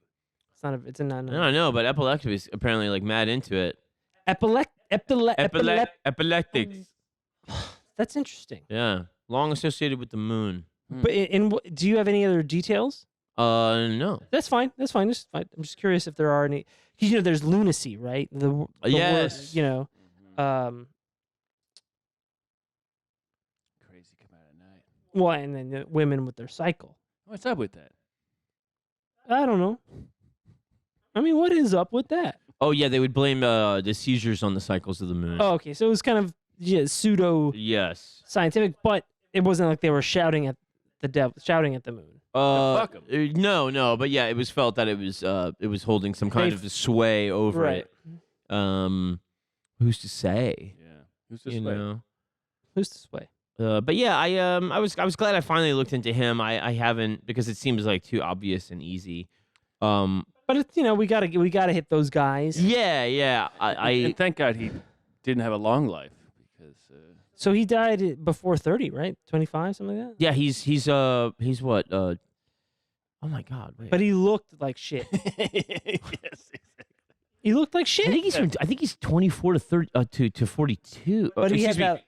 It's not a. It's a non. I don't know, but epilepticus apparently like mad into it. Epileptics. That's interesting. Yeah, long associated with the moon. But do you have any other details? No. That's fine. That's fine. Just fine. I'm just curious if there are any. Because there's lunacy, right? The Yes. word, Crazy come out at night. well, and then the women with their cycle. What's up with that? I don't know. I mean, what is up with that? Oh yeah, they would blame the seizures on the cycles of the moon. Oh, okay. So it was kind of pseudo Yes. scientific, but it wasn't like they were shouting at the devil, shouting at the moon. fuck 'em. No, but yeah, it was felt that it was holding some kind of sway over Right. it. Who's to say? Yeah. Who's this You way? know. Who's this way? But yeah, I was glad I finally looked into him. I haven't because it seems like too obvious and easy. But it's we gotta hit those guys. Yeah. And thank God he didn't have a long life because. So he died before 30, right? 25, something like that. Yeah, he's what? Oh my God! Wait. But he looked like shit. yes. He looked like shit. I think he's 24 to 30 to 42. But he had Excuse me. that.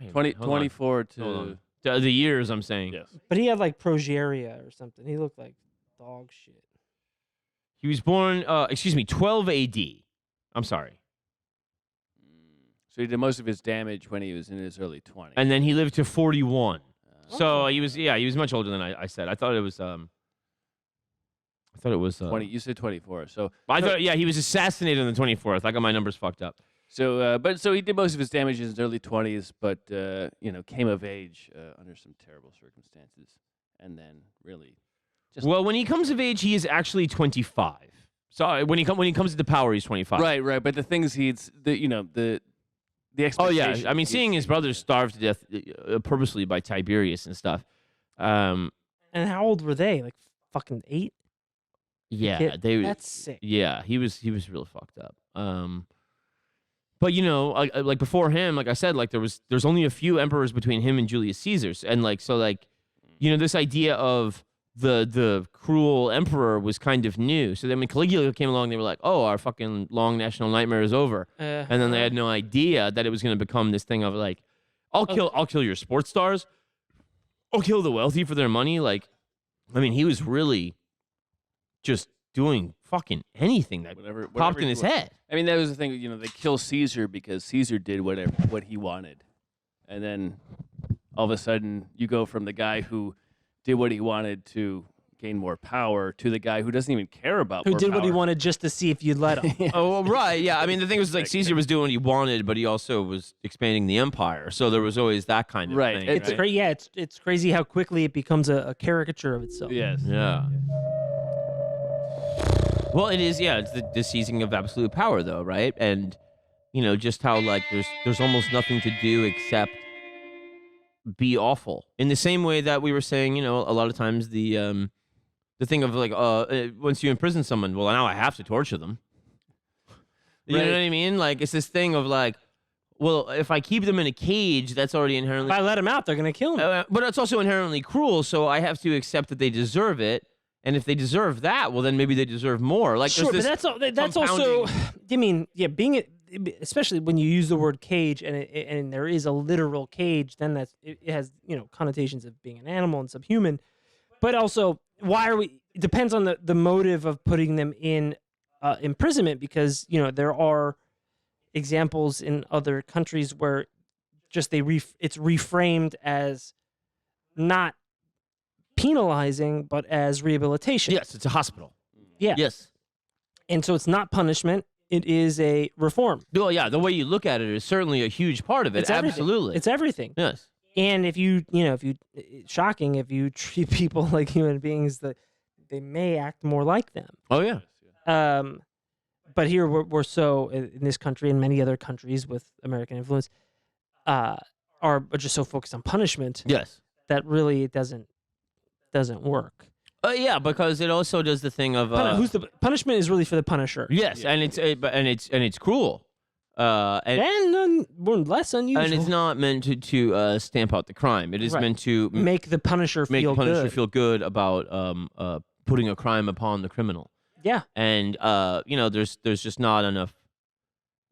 Wait, 20, hold on. 24 to. Hold on. The years I'm saying. Yes. But he had like progeria or something. He looked like dog shit. He was born 12 AD. I'm sorry. So he did most of his damage when he was in his early 20s. And then he lived to 41. So Okay. he was much older than I said. I thought it was 20. You said 24. So I thought he was assassinated on the 24th. I got my numbers fucked up. So he did most of his damage in his early 20s, but came of age under some terrible circumstances, and then really. Well, when he comes of age, he is actually 25. So when he comes to power, he's 25. Right. But the things the Oh expectation. yeah, I mean, seeing his brothers starve to death purposely by Tiberius and stuff. And how old were they? Like fucking 8? Yeah, That's sick. Yeah, he was real fucked up. But like before him, like I said, like there's only a few emperors between him and Julius Caesar's, and this idea of the cruel emperor was kind of new. So then when Caligula came along, they were like, oh, our fucking long national nightmare is over. And then they had no idea that it was going to become this thing of like, I'll kill your sports stars. I'll kill the wealthy for their money. Like, I mean, he was really just doing fucking anything that popped in his head. I mean, that was the thing. You know, they kill Caesar because Caesar did what he wanted, and then all of a sudden you go from the guy who did what he wanted to gain more power to the guy who doesn't even care about Who more did what he power. wanted just to see if you'd let him. Oh, well, right. Yeah. I mean, the thing was like Caesar was doing what he wanted, but he also was expanding the empire. So there was always that kind of Right. thing. It's right? yeah, it's crazy how quickly it becomes a caricature of itself. Yes. Yeah. Well, it is. Yeah, it's the seizing of absolute power, though, right? And you know, just how like there's almost nothing to do except be awful. In the same way that we were saying, you know, a lot of times the thing of like, once you imprison someone, well, now I have to torture them. You know what I mean? Like, it's this thing of like, well, if I keep them in a cage, that's already inherently. If I let them out, they're gonna kill him. But it's also inherently cruel, so I have to accept that they deserve it. And if they deserve that, well, then maybe they deserve more. Like, Sure, there's but this that's also. compounding- I mean, yeah, especially when you use the word cage and there is a literal cage, then it has connotations of being an animal and subhuman. But also, why are we? It depends on the motive of putting them in imprisonment, because there are examples in other countries where just it's reframed as not penalizing but as rehabilitation. Yes, it's a hospital. Yeah. Yes. And so it's not punishment, it is a reform. Well, yeah, the way you look at it is certainly a huge part of it. It's everything. Absolutely. It's everything. Yes. And if it's shocking if you treat people like human beings, that they may act more like them. Oh, yeah. But here we're so, in this country and many other countries with American influence, are just so focused on punishment Yes. that really it doesn't work. Yeah, because it also does the thing of Who's the punishment is really for the punisher. yes, and it's cruel, And more less unusual. and it's not meant to stamp out the crime. It is Right. meant to make the punisher make feel the punisher good. feel good about putting a crime upon the criminal. Yeah. And there's just not enough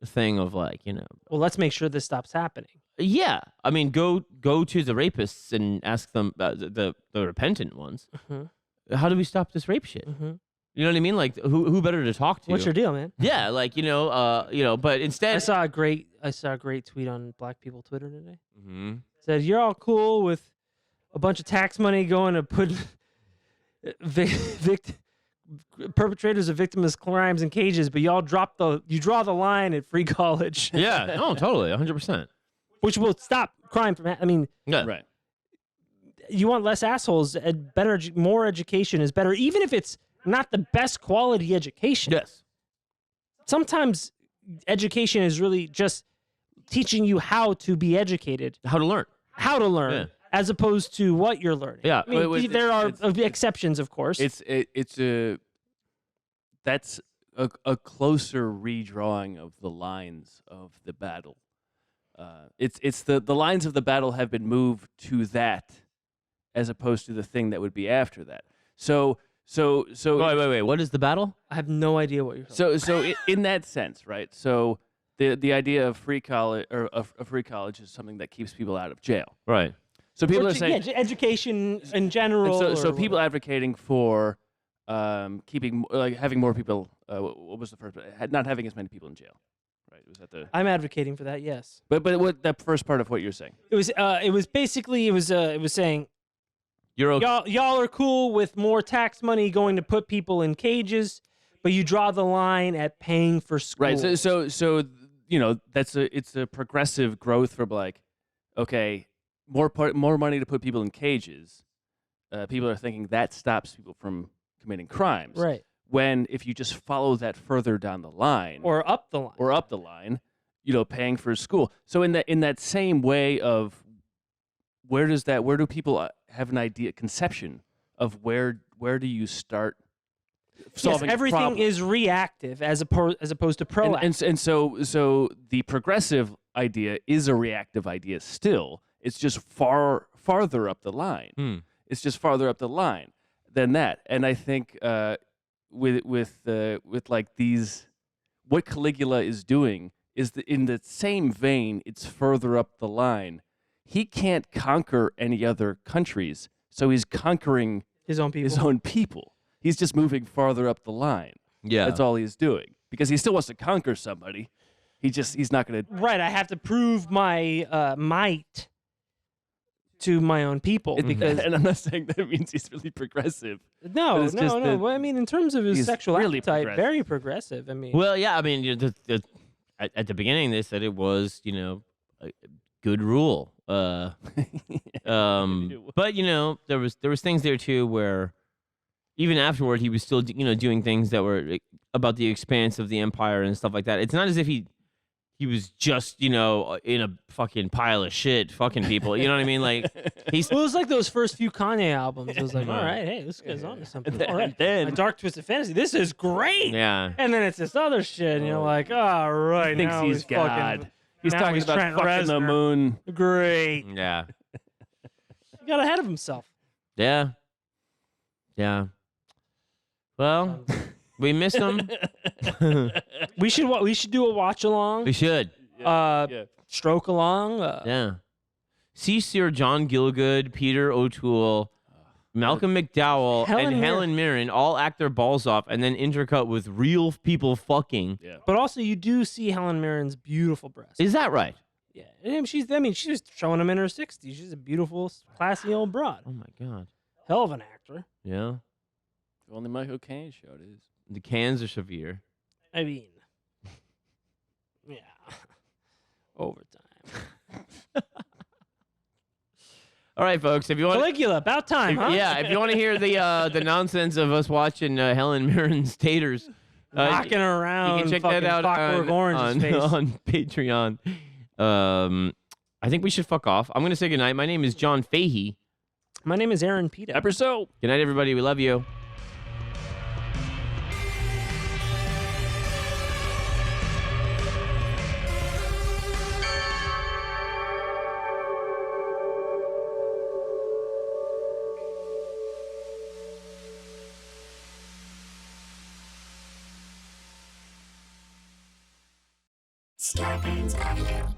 thing of like Well, let's make sure this stops happening. yeah. I mean, go to the rapists and ask them the repentant ones. Mhm. How do we stop this rape shit? Mhm. You know what I mean? Like who better to talk to? What's your deal, man? Yeah, like but instead I saw a great tweet on Black People Twitter today. Mhm. Said you're all cool with a bunch of tax money going to put perpetrators of victimless crimes in cages, but you draw the line at free college. Yeah, no, totally, 100%. Which will stop crime from. I mean, Yeah, Right. you want less assholes. More education is better, even if it's not the best quality education. Yes. Sometimes education is really just teaching you how to be educated, How to learn. yeah, as opposed to what you're learning. Yeah. I mean, Wait, there are it's- exceptions, of course. That's a closer redrawing of the lines of the battle. It's the lines of the battle have been moved to that, as opposed to the thing that would be after that. So Wait. What is the battle? I have no idea what you're talking in that sense, right? So the idea of free college or of free college is something that keeps people out of jail. Right. So people about. are saying Education in general. so or people advocating for keeping having more people. What was the first? Not having as many people in jail. Right? Was that the? I'm advocating for that. Yes. But what that first part of what you're saying? It was basically it was saying You're okay. y'all are cool with more tax money going to put people in cages, but you draw the line at paying for school. Right. So it's a progressive growth from like, okay, more money to put people in cages. People are thinking that stops people from committing crimes. Right. When if you just follow that further down the line Or up the line. paying for school. So in that same way of where do people have an conception of where do you start solving Yes, everything problems? is reactive as opposed to proactive. And so the progressive idea is a reactive idea still. It's just farther up the line. It's just farther up the line. than that. And I think with like these, what Caligula is doing is in the same vein. It's further up the line. He can't conquer any other countries, so he's conquering His own people. his own people. He's just moving farther up the line. Yeah. That's all he's doing, because he still wants to conquer somebody. He's not going to. Right, I have to prove my might to my own people because And I'm not saying that means he's really progressive. no. it's just that Well, I mean, in terms of his he's sexual really appetite, progressive. very progressive. I mean, Well, yeah. I mean, at the beginning they said it was, a good rule. But there was things there too where even afterward he was still doing things that were about the expanse of the empire and stuff like that. It's not as if he was just in a fucking pile of shit fucking people. You know what I mean? Like he's well, it was like those first few Kanye albums. It was like, all right, hey, this guy's on to something. All right, then a dark twisted fantasy. This is great. yeah. And then it's this other shit, and you're like, all right, he thinks now he's fucking God. He's now talking he's about Trent fucking the Reznor. moon. Great. Yeah. He got ahead of himself. Yeah. Yeah. Well, we missed him. We should do a watch along. We should. Yeah. Stroke along. Yeah. See Sir John Gielgud, Peter O'Toole, Malcolm McDowell, Helen and Mirren. Helen Mirren all act their balls off and then intercut with real people fucking. Yeah. But also, you do see Helen Mirren's beautiful breasts. Is that right? Yeah, and she's showing them in her 60s. She's a beautiful, classy old broad. Oh my God. Hell of an actor. Yeah. If only Michael Caine showed his. The cans are severe. I mean, yeah, overtime. All right, folks. If you want, Caligula, about time, huh? yeah, if you want to hear the nonsense of us watching Helen Mirren's taters, Rocking around. you can check fucking that out Clockwork Orange's face. on Patreon. I think we should fuck off. I'm gonna say goodnight. My name is John Fahey. My name is Aaron Pita. Episode. Good night, everybody. We love you. Starbane's Audio.